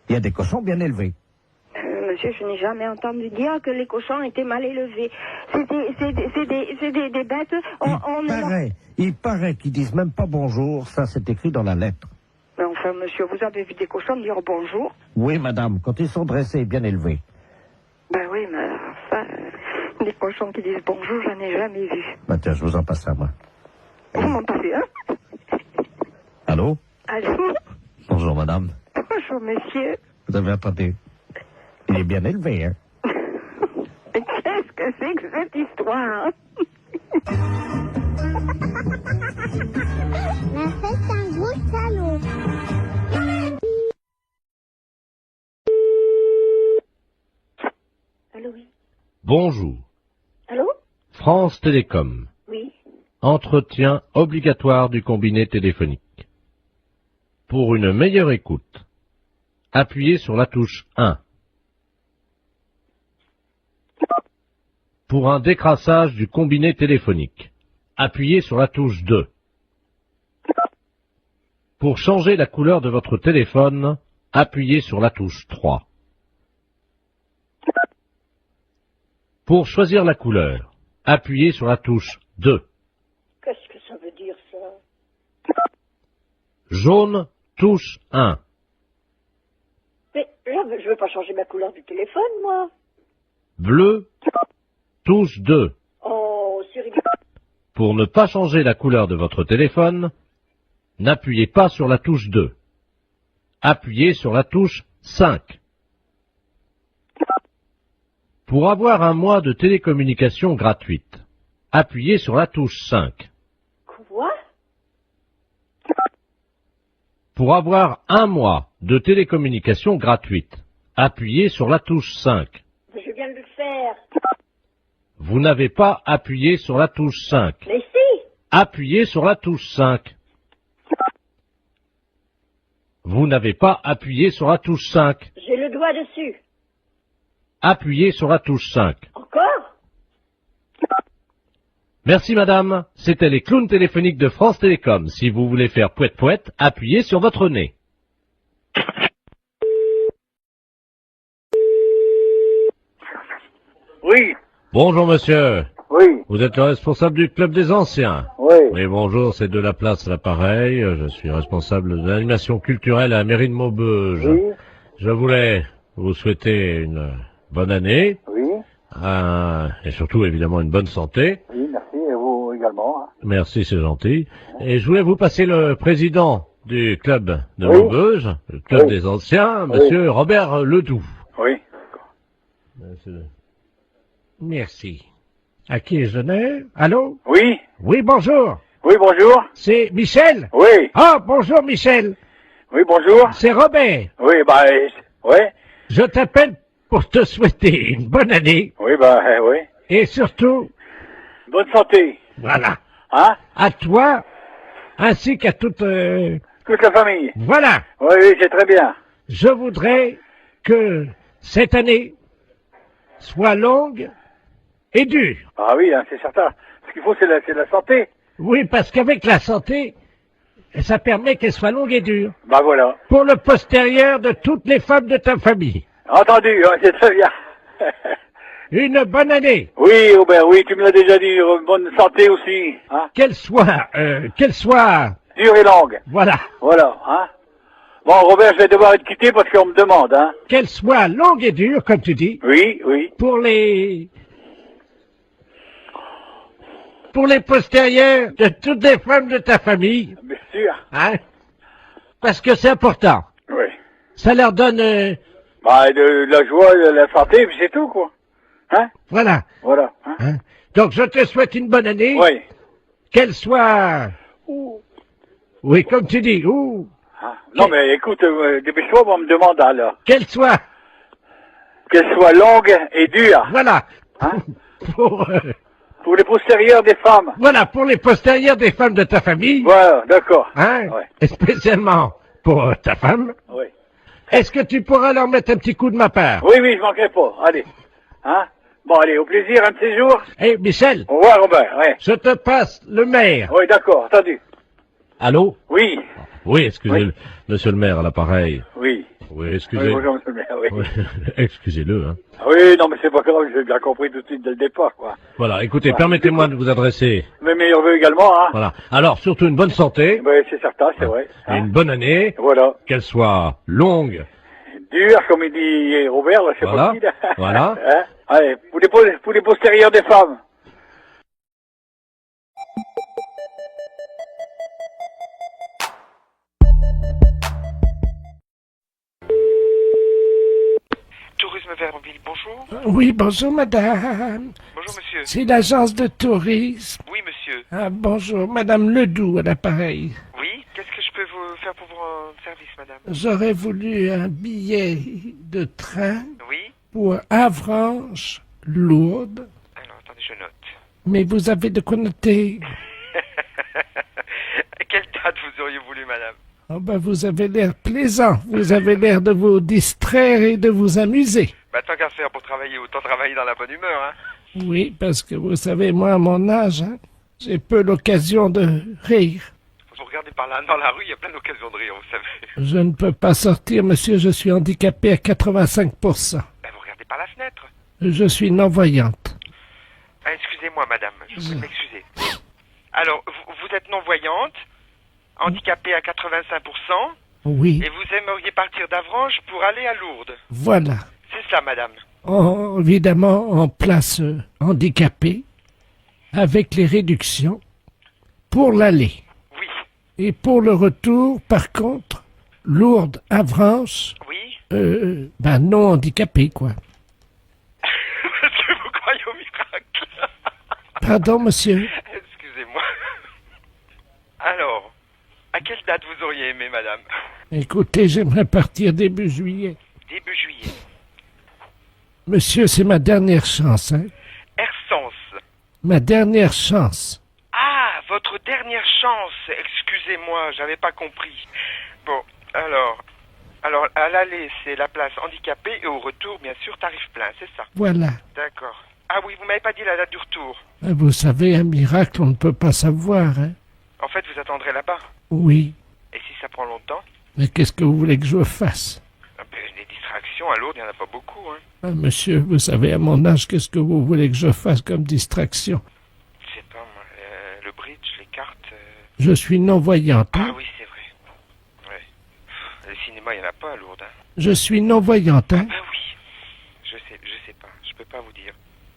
Il y a des cochons bien élevés. Monsieur, je n'ai jamais entendu dire que les cochons étaient mal élevés. C'est des bêtes. Il paraît qu'ils disent même pas bonjour. Ça, c'est écrit dans la lettre. Mais enfin, monsieur, vous avez vu des cochons dire bonjour? Oui, madame, quand ils sont dressés et bien élevés. Ben oui, mais enfin, des cochons qui disent bonjour, j'en ai jamais vu. Bah tiens, je vous en passe un, moi. Vous m'en passez un? Allô? Allô? Bonjour, madame. Bonjour, monsieur. Vous avez entendu? Il est bien élevé, hein? Mais qu'est-ce que c'est que cette histoire? Mais c'est un gros salaud. Allô, oui. Bonjour. Allô? France Télécom. Oui. Entretien obligatoire du combiné téléphonique. Pour une meilleure écoute, appuyez sur la touche 1. Pour un décrassage du combiné téléphonique, appuyez sur la touche 2. Pour changer la couleur de votre téléphone, appuyez sur la touche 3. Pour choisir la couleur, appuyez sur la touche 2. Qu'est-ce que ça veut dire, ça? Jaune, touche 1. Mais là, je veux pas changer ma couleur du téléphone, moi. Bleu, touche 2. Oh, c'est rigolo. Pour ne pas changer la couleur de votre téléphone, n'appuyez pas sur la touche 2. Appuyez sur la touche 5. Pour avoir un mois de télécommunication gratuite, appuyez sur la touche 5. Quoi? Pour avoir un mois de télécommunication gratuite, appuyez sur la touche 5. Je viens de le faire. Vous n'avez pas appuyé sur la touche 5. Mais si! Appuyez sur la touche 5. Vous n'avez pas appuyé sur la touche 5. J'ai le doigt dessus. Appuyez sur la touche 5. Encore? Merci madame, c'était les clowns téléphoniques de France Télécom. Si vous voulez faire pouet-pouet, appuyez sur votre nez. Oui. Bonjour monsieur. Oui. Vous êtes le responsable du club des anciens. Oui. Oui, bonjour, c'est de la place à l'appareil. Je suis responsable de l'animation culturelle à la mairie de Maubeuge. Oui. Je voulais vous souhaiter une bonne année. Oui. Et surtout, évidemment, une bonne santé. Oui, merci, et vous également. Hein. Merci, c'est gentil. Et je voulais vous passer le président du club de Oui. Maubeuge, le club Oui. des anciens, monsieur Robert Ledoux. Oui. Merci. À qui je donne? Allô? Oui. Oui, bonjour. Oui, bonjour. C'est Michel? Oui. Ah, bonjour Michel. Oui, bonjour. C'est Robert. Oui, bah, ouais. Je t'appelle pour te souhaiter une bonne année Oui, bah, oui. et surtout, Bonne santé. voilà, Hein? à toi ainsi qu'à toute... Toute la famille. Voilà, Oui, oui, c'est très bien. je voudrais que cette année soit longue et dure. Ah oui, hein, c'est certain. Ce qu'il faut, c'est la santé. Oui, parce qu'avec la santé, ça permet qu'elle soit longue et dure. Bah voilà. Pour le postérieur de toutes les femmes de ta famille. Entendu, ouais, c'est très bien. Une bonne année. Oui, Robert, oui, tu me l'as déjà dit. Bonne santé aussi. Hein? Qu'elle soit... Dure et longue. Voilà. Voilà, hein. Bon, Robert, je vais devoir te quitter parce qu'on me demande, hein. Qu'elle soit longue et dure, comme tu dis. Oui, oui. Pour les postérieurs de toutes les femmes de ta famille. Bien sûr. Hein? parce que c'est important. Oui. Ça leur donne... Bah, de la joie, de la santé, puis c'est tout, quoi. Hein? Voilà. Voilà. Hein? Hein? Donc, je te souhaite une bonne année. Oui. Qu'elle soit... Oui, comme tu dis. Ah. Non, mais écoute, dépêche-toi, on me demande alors. Qu'elle soit longue et dure. Voilà. Hein? Pour les postérieurs des femmes. Voilà, pour les postérieurs des femmes de ta famille. Voilà, d'accord. Hein? Ouais. Et spécialement pour ta femme. Oui. Est-ce que tu pourras leur mettre un petit coup de ma part? Oui, je manquerai pas. Allez. Hein? Bon, allez, au plaisir, un de ces jours. Eh, Michel. Au revoir, Robert, ouais. Je te passe le maire. Oui, d'accord, entendu. Allô? Oui. Oui, excusez-le. Monsieur le maire à l'appareil. Oui. Oui, excusez. Oui, bonjour, monsieur le maire, oui. Oui, excusez-le, hein. Oui, non, mais c'est pas grave, j'ai bien compris tout de suite dès le départ, quoi. Voilà, écoutez, Ouais. permettez-moi de vous adresser. Mes meilleurs vœux également, hein. Voilà. Alors, surtout une bonne santé. Oui, c'est certain, c'est vrai. Et une bonne année. Voilà. Qu'elle soit longue. Dur, comme il dit Robert, là, je sais Voilà. pas qui, là. Voilà. Hein? Allez, pour les postérieurs des femmes. Tourisme Verville, bonjour. Oui, bonjour madame. Bonjour monsieur. C'est l'agence de tourisme. Oui monsieur. Ah, bonjour, madame Ledoux à l'appareil. Oui, qu'est-ce que je peux vous faire pour vos services, madame? J'aurais voulu un billet de train Oui. pour Avranches, Lourdes. Alors, attendez, je note. Mais vous avez de quoi noter. À quelle date vous auriez voulu, madame? Oh ben, vous avez l'air plaisant. Vous avez l'air de vous distraire et de vous amuser. Bah, tant qu'à faire pour travailler, autant travailler dans la bonne humeur, hein. Oui, parce que vous savez, moi, à mon âge, hein, j'ai peu l'occasion de rire. Vous regardez par là, dans la rue, il y a plein d'occasions de rire, vous savez. Je ne peux pas sortir, monsieur, je suis handicapé à 85%. Bah, vous regardez par la fenêtre. Je suis non-voyante. Ah, excusez-moi, madame, je vous prie de m'excuser. Alors, vous êtes non-voyante, handicapée à 85%, Oui, et vous aimeriez partir d'Avranches pour aller à Lourdes. voilà. C'est ça, madame. Évidemment, en place handicapée, avec les réductions, pour l'aller. Oui. Et pour le retour, par contre, Lourdes, Avranches, Oui. non handicapé, quoi. Est-ce que vous croyez au miracle? Pardon, monsieur. Excusez-moi. Alors, à quelle date vous auriez aimé, madame? Écoutez, j'aimerais partir début juillet. Début juillet. Monsieur, c'est ma dernière chance, hein. Ersens. Ma dernière chance. Ah, votre dernière chance. Excusez-moi, j'avais pas compris. Bon, alors, à l'aller, c'est la place handicapée et au retour, bien sûr, tarif plein, c'est ça? Voilà. D'accord. Ah oui, vous m'avez pas dit la date du retour. Vous savez, un miracle, on ne peut pas savoir, hein. En fait, vous attendrez là-bas. Oui. Et si ça prend longtemps? Mais qu'est-ce que vous voulez que je fasse? Ah ben, les distractions à Lourdes, il n'y en a pas beaucoup, hein. Ah, monsieur, vous savez, à mon âge, qu'est-ce que vous voulez que je fasse comme distraction? Je sais pas, moi, le bridge, les cartes... Je suis non-voyante, Ah hein. oui, c'est vrai. Ouais. Le cinéma, il n'y en a pas à Lourdes, hein. Je suis non-voyante, hein. Ah oui. Je sais pas. Je peux pas vous dire.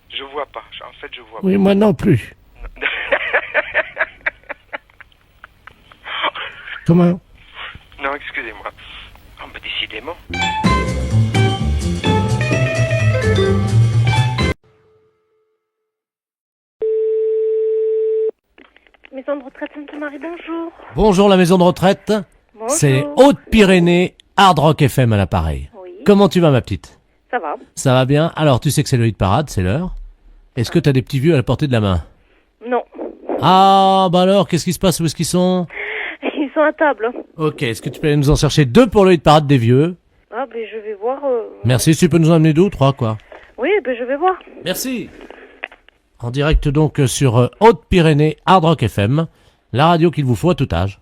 Je vois pas. En fait, je vois Oui, pas. moi non plus. Comment? Non, excusez-moi. Oh, bah, décidément. Maison de retraite Sainte-Marie, bonjour. Bonjour la maison de retraite. Bonjour. C'est Haute-Pyrénées, Hard Rock FM à l'appareil. Oui. Comment tu vas ma petite? Ça va. Ça va bien? Alors tu sais que c'est le hit parade, c'est l'heure. Est-ce que t'as des petits vieux à la portée de la main? Non. Ah bah alors, qu'est-ce qui se passe? Où est-ce qu'ils sont? Ils sont à table. Ok, est-ce que tu peux aller nous en chercher 2 pour le hit parade des vieux? Ah, ben je vais voir. Merci, tu peux nous en amener 2 ou 3 quoi. Oui, ben je vais voir. Merci. En direct donc sur Haute-Pyrénées, Hard Rock FM, la radio qu'il vous faut à tout âge.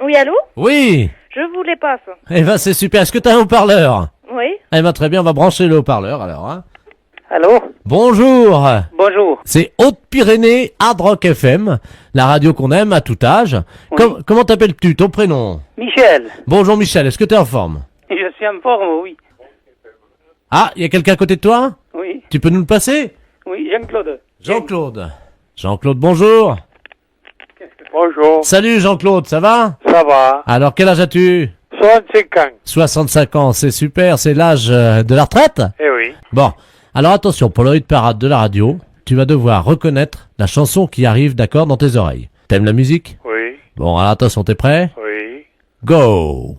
Oui, allô? Oui. Je vous les passe. Eh ben c'est super, est-ce que t'as un haut-parleur? Oui. Eh ben très bien, on va brancher le haut-parleur alors. Hein. Allô? Bonjour. Bonjour. C'est Haute-Pyrénées, Hard Rock FM, la radio qu'on aime à tout âge. Oui. Comment t'appelles-tu, ton prénom? Michel. Bonjour Michel, est-ce que t'es en forme? Je suis en forme, oui. Ah, il y a quelqu'un à côté de toi? Oui. Tu peux nous le passer? Oui, Jean-Claude. Jean-Claude. Jean-Claude, bonjour. Qu'est-ce que Bonjour. Salut Jean-Claude, ça va? Ça va. Alors, quel âge as-tu? 65 ans. 65 ans, c'est super, c'est l'âge de la retraite? Eh oui. Bon, alors attention, pour le hit parade de la radio, tu vas devoir reconnaître la chanson qui arrive, d'accord, dans tes oreilles. T'aimes la musique? Oui. Bon, alors attention, t'es prêt? Oui. Go!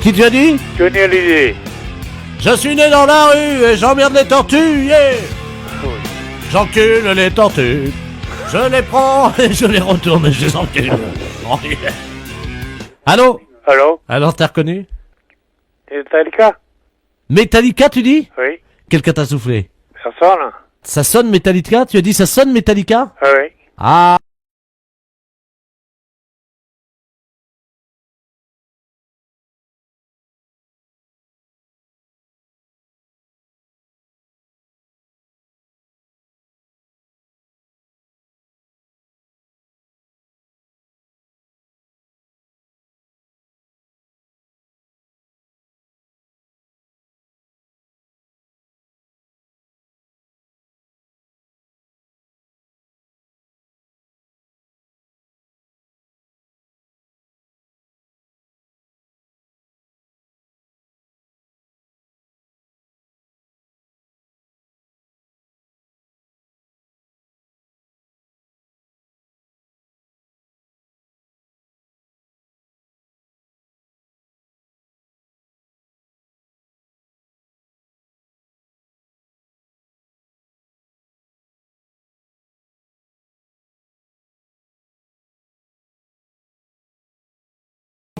Qui tu as dit? Johnny Hallyday. Je suis né dans la rue et j'emmerde les tortues, yeah! J'encule les tortues. Je les prends et je les retourne et je les encule. Oh, yeah. Allô? Allô? Alors, t'as reconnu? Metallica? Metallica, tu dis? Oui. Quelqu'un t'a soufflé? Personne? Ça sonne Metallica? Tu as dit ça sonne Metallica? Oui. Ah!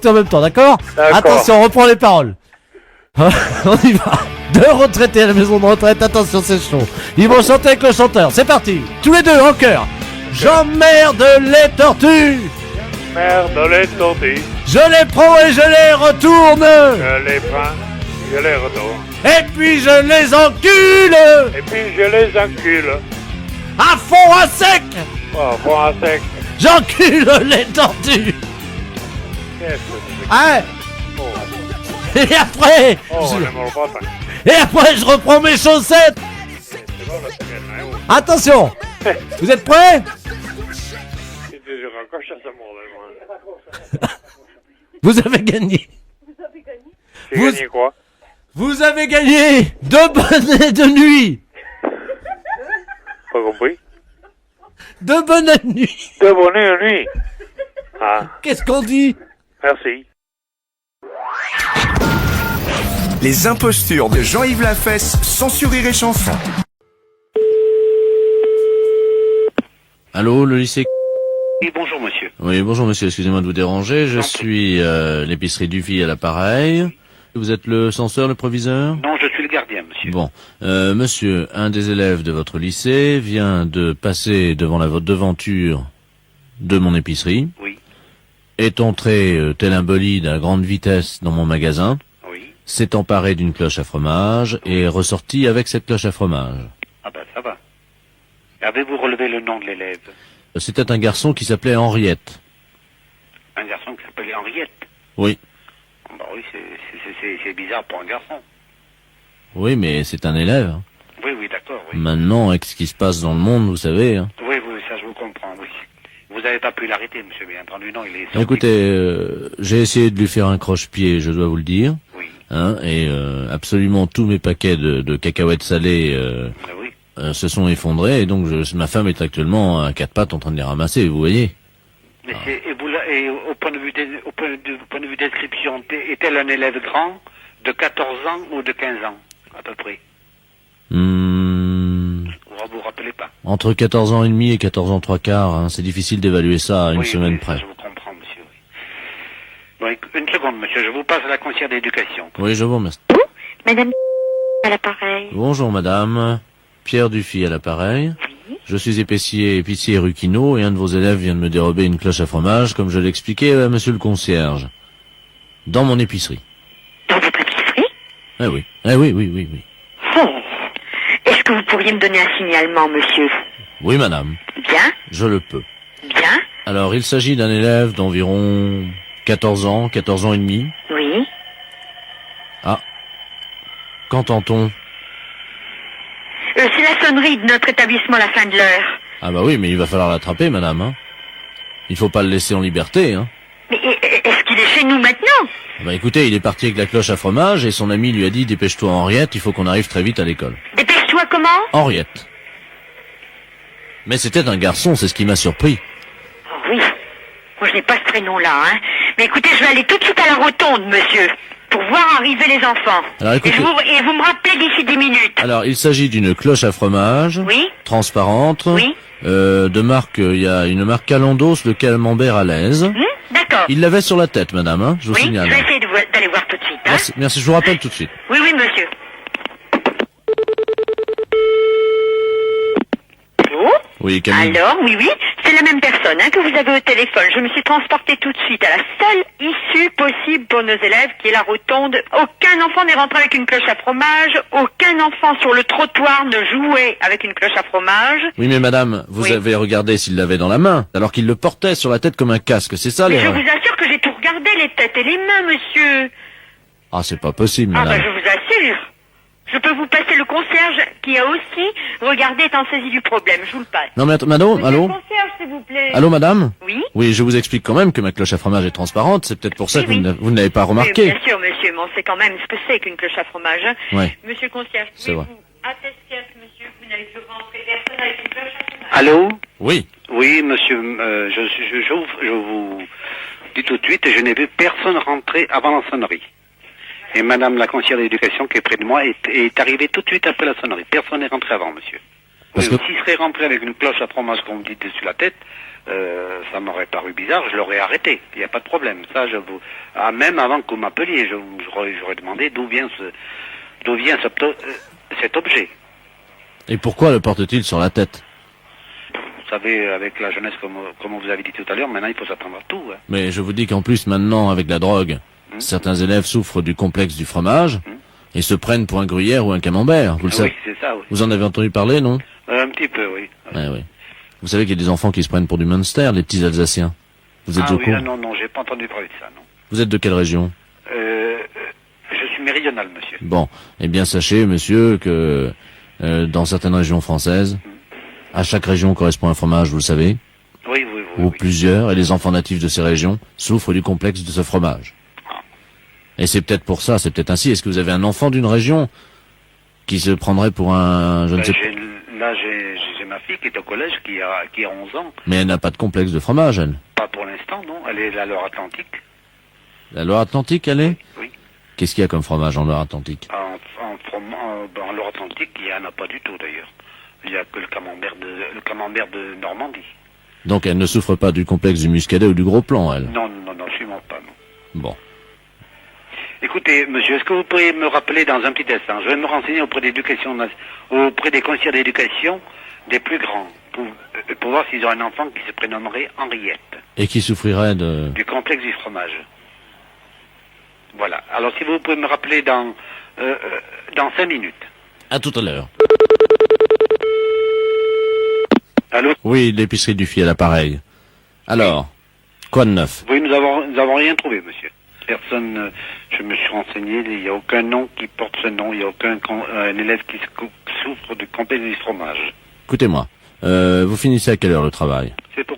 En même temps, d'accord? Attention, on reprend les paroles. On y va. Deux retraités à la maison de retraite, attention, c'est chaud. Ils vont chanter avec le chanteur, c'est parti. Tous les deux, en chœur. J'emmerde les tortues. Merde, les tortues. Je les prends et je les retourne. Je les prends, je les retourne. Et puis je les encule. Et puis je les encule. À fond, à sec. Oh, bon, à sec. J'encule les tortues. Qu'est-ce que c'est? Hein? Oh. Et après Oh, les morts. Et après je reprends mes chaussettes. C'est bon, la semaine, hein, oh. Attention. Vous êtes prêts? Si tu raccroches à ce mort, Vous avez gagné. J'ai gagné quoi? Vous avez gagné 2 bonnets de nuit. Pas compris? 2 bonnets de nuit. 2 bonnets de nuit. Ah. Qu'est-ce qu'on dit? Merci. Les impostures de Jean-Yves Lafesse sont sur Rire et Chanson. Allô, le lycée? Oui, bonjour monsieur. Oui, bonjour monsieur, excusez-moi de vous déranger. Je suis l'épicerie Dufy à l'appareil. Vous êtes le censeur, le proviseur? Non, je suis le gardien, monsieur. Bon, monsieur, un des élèves de votre lycée vient de passer devant la devanture de mon épicerie. Oui. Est entré tel un bolide à grande vitesse dans mon magasin. Oui. S'est emparé d'une cloche à fromage et est ressorti avec cette cloche à fromage. Ah ben, ça va. Avez-vous relevé le nom de l'élève? C'était un garçon qui s'appelait Henriette. Un garçon qui s'appelait Henriette. Oui. Bah oui, c'est bizarre pour un garçon. Oui, mais c'est un élève. Hein. Oui, oui, d'accord, oui. Maintenant, avec ce qui se passe dans le monde, vous savez. Hein. Oui, oui, ça je vous comprends, oui. Vous n'avez pas pu l'arrêter, monsieur, bien entendu, non, il est sorti. Écoutez, j'ai essayé de lui faire un croche-pied, je dois vous le dire. Oui. Hein, et absolument tous mes paquets de cacahuètes salées se sont effondrés, et donc ma femme est actuellement à 4 pattes en train de les ramasser, vous voyez. Mais et au point de vue description, est-elle un élève grand, de 14 ans ou de 15 ans, à peu près? Vous vous rappelez pas? Entre 14 ans et demi et 14 ans 3/4, hein, c'est difficile d'évaluer ça à une semaine près. Je vous comprends, monsieur. Oui. Bon, une seconde, monsieur, je vous passe à la conseillère d'éducation. Oui, je vous remercie. Madame à l'appareil. Bonjour madame, Pierre Dufy à l'appareil. Oui. Je suis épicier rue Quinault et un de vos élèves vient de me dérober une cloche à fromage, comme je l'expliquais à monsieur le concierge. Dans mon épicerie. Dans votre épicerie? Eh oui. Eh oui, oui, oui, oui. Oh. Est-ce que vous pourriez me donner un signalement, monsieur? Oui, madame. Bien. Je le peux. Bien. Alors, il s'agit d'un élève d'environ 14 ans et demi. Oui. Ah. Qu'entend-on? C'est la sonnerie de notre établissement à la fin de l'heure. Ah bah oui, mais il va falloir l'attraper, madame, hein. Il faut pas le laisser en liberté, hein. Mais est-ce qu'il est chez nous maintenant? Ah bah écoutez, il est parti avec la cloche à fromage et son ami lui a dit « Dépêche-toi Henriette, il faut qu'on arrive très vite à l'école. » Dépêche-toi comment? Henriette. Mais c'était un garçon, c'est ce qui m'a surpris. Oh oui. Moi, je n'ai pas ce prénom-là, hein. Mais écoutez, je vais aller tout de suite à la rotonde, monsieur, pour voir arriver les enfants. Alors écoutez... Et vous me rappelez d'ici 10 minutes. Alors, il s'agit d'une cloche à fromage. Oui. Transparente. Oui. De marque, il y a une marque Calandos, le camembert à l'aise. D'accord. Il l'avait sur la tête, madame, hein, je vous signale. Je vais essayer d'aller voir tout de suite, hein. Merci, merci, je vous rappelle tout de suite. Oui, oui, monsieur. Allô? Oui, Camille. Alors, oui, oui, c'est la même personne, hein, que vous avez au téléphone. Je me suis transportée tout de suite à la seule issue possible pour nos élèves, qui est la rotonde. Aucun enfant n'est rentré avec une cloche à fromage. Aucun enfant sur le trottoir ne jouait avec une cloche à fromage. Oui, mais madame, vous avez regardé s'il l'avait dans la main, alors qu'il le portait sur la tête comme un casque, c'est ça, Mais je l'erreur? vous assure que j'ai tout regardé, les têtes et les mains, monsieur. Ah, c'est pas possible, Ah madame. bah, je vous assure. Je peux vous passer le concierge qui a aussi regardé étant saisi du problème. Je vous le passe. Non, mais attends, allô, Monsieur allô? le concierge, s'il vous plaît. Allô, madame? Oui? Oui, je vous explique quand même que ma cloche à fromage est transparente, c'est peut-être pour ça que vous ne l'avez pas Oui, remarqué. bien sûr, monsieur, mais on sait quand même ce que c'est qu'une cloche à fromage. Hein. Ouais. Monsieur le concierge, C'est vrai. pouvez-vous attester à ce monsieur que vous n'avez plus rentré personne avec une cloche à fromage? Allô? Oui. Oui, monsieur, je vous dis tout de suite, je n'ai vu personne rentrer avant la sonnerie. Et madame la conseillère d'éducation qui est près de moi est arrivée tout de suite après la sonnerie. Personne n'est rentré avant, monsieur. Parce Oui, que... S'il serait rentré avec une cloche à fromage, comme vous dites, dessus la tête, ça m'aurait paru bizarre, je l'aurais arrêté. Il n'y a pas de problème. Ça, je vous... Ah, même avant que vous m'appeliez, j'aurais demandé d'où vient cet objet. Et pourquoi le porte-t-il sur la tête? Vous savez, avec la jeunesse, comme vous avez dit tout à l'heure, maintenant il faut s'attendre à tout. Hein. Mais je vous dis qu'en plus, maintenant, avec la drogue, certains élèves souffrent du complexe du fromage et se prennent pour un gruyère ou un camembert. Vous le savez. Oui, c'est ça, oui. Vous en avez entendu parler, non? Un petit peu, oui. Ouais, oui. Vous savez qu'il y a des enfants qui se prennent pour du Munster, les petits Alsaciens. Vous êtes au courant? Non, j'ai pas entendu parler de ça, non. Vous êtes de quelle région? Je suis méridional, monsieur. Bon, eh bien sachez, monsieur, que dans certaines régions françaises, à chaque région correspond un fromage, vous le savez? Oui. Ou plusieurs, et les enfants natifs de ces régions souffrent du complexe de ce fromage. Et c'est peut-être pour ça, c'est peut-être ainsi. Est-ce que vous avez un enfant d'une région qui se prendrait pour un... je ne sais pas. Là, j'ai ma fille qui est au collège, qui a 11 ans. Mais elle n'a pas de complexe de fromage, elle. Pas pour l'instant, non. Elle est à Loire-Atlantique. La Loire-Atlantique, elle est? Oui. Qu'est-ce qu'il y a comme fromage en Loire-Atlantique? En Loire-Atlantique, il n'y en a pas du tout, d'ailleurs. Il n'y a que le camembert de Normandie. Donc elle ne souffre pas du complexe du muscadet ou du gros plan, elle? Non, sûrement pas, non. Bon. Écoutez, monsieur, est-ce que vous pourriez me rappeler dans un petit instant? Je vais me renseigner auprès des conseillers d'éducation des plus grands, pour voir s'ils ont un enfant qui se prénommerait Henriette. Et qui souffrirait de... Du complexe du fromage. Voilà. Alors, si vous pouvez me rappeler dans 5 minutes. À tout à l'heure. Allô? Oui, l'épicerie du Fiel à l'appareil. Alors, quoi de neuf? Oui, nous avons rien trouvé, monsieur. Personne, je me suis renseigné, il n'y a aucun nom qui porte ce nom, il n'y a aucun un élève qui souffre du complexe du fromage. Écoutez-moi, vous finissez à quelle heure le travail? C'est pour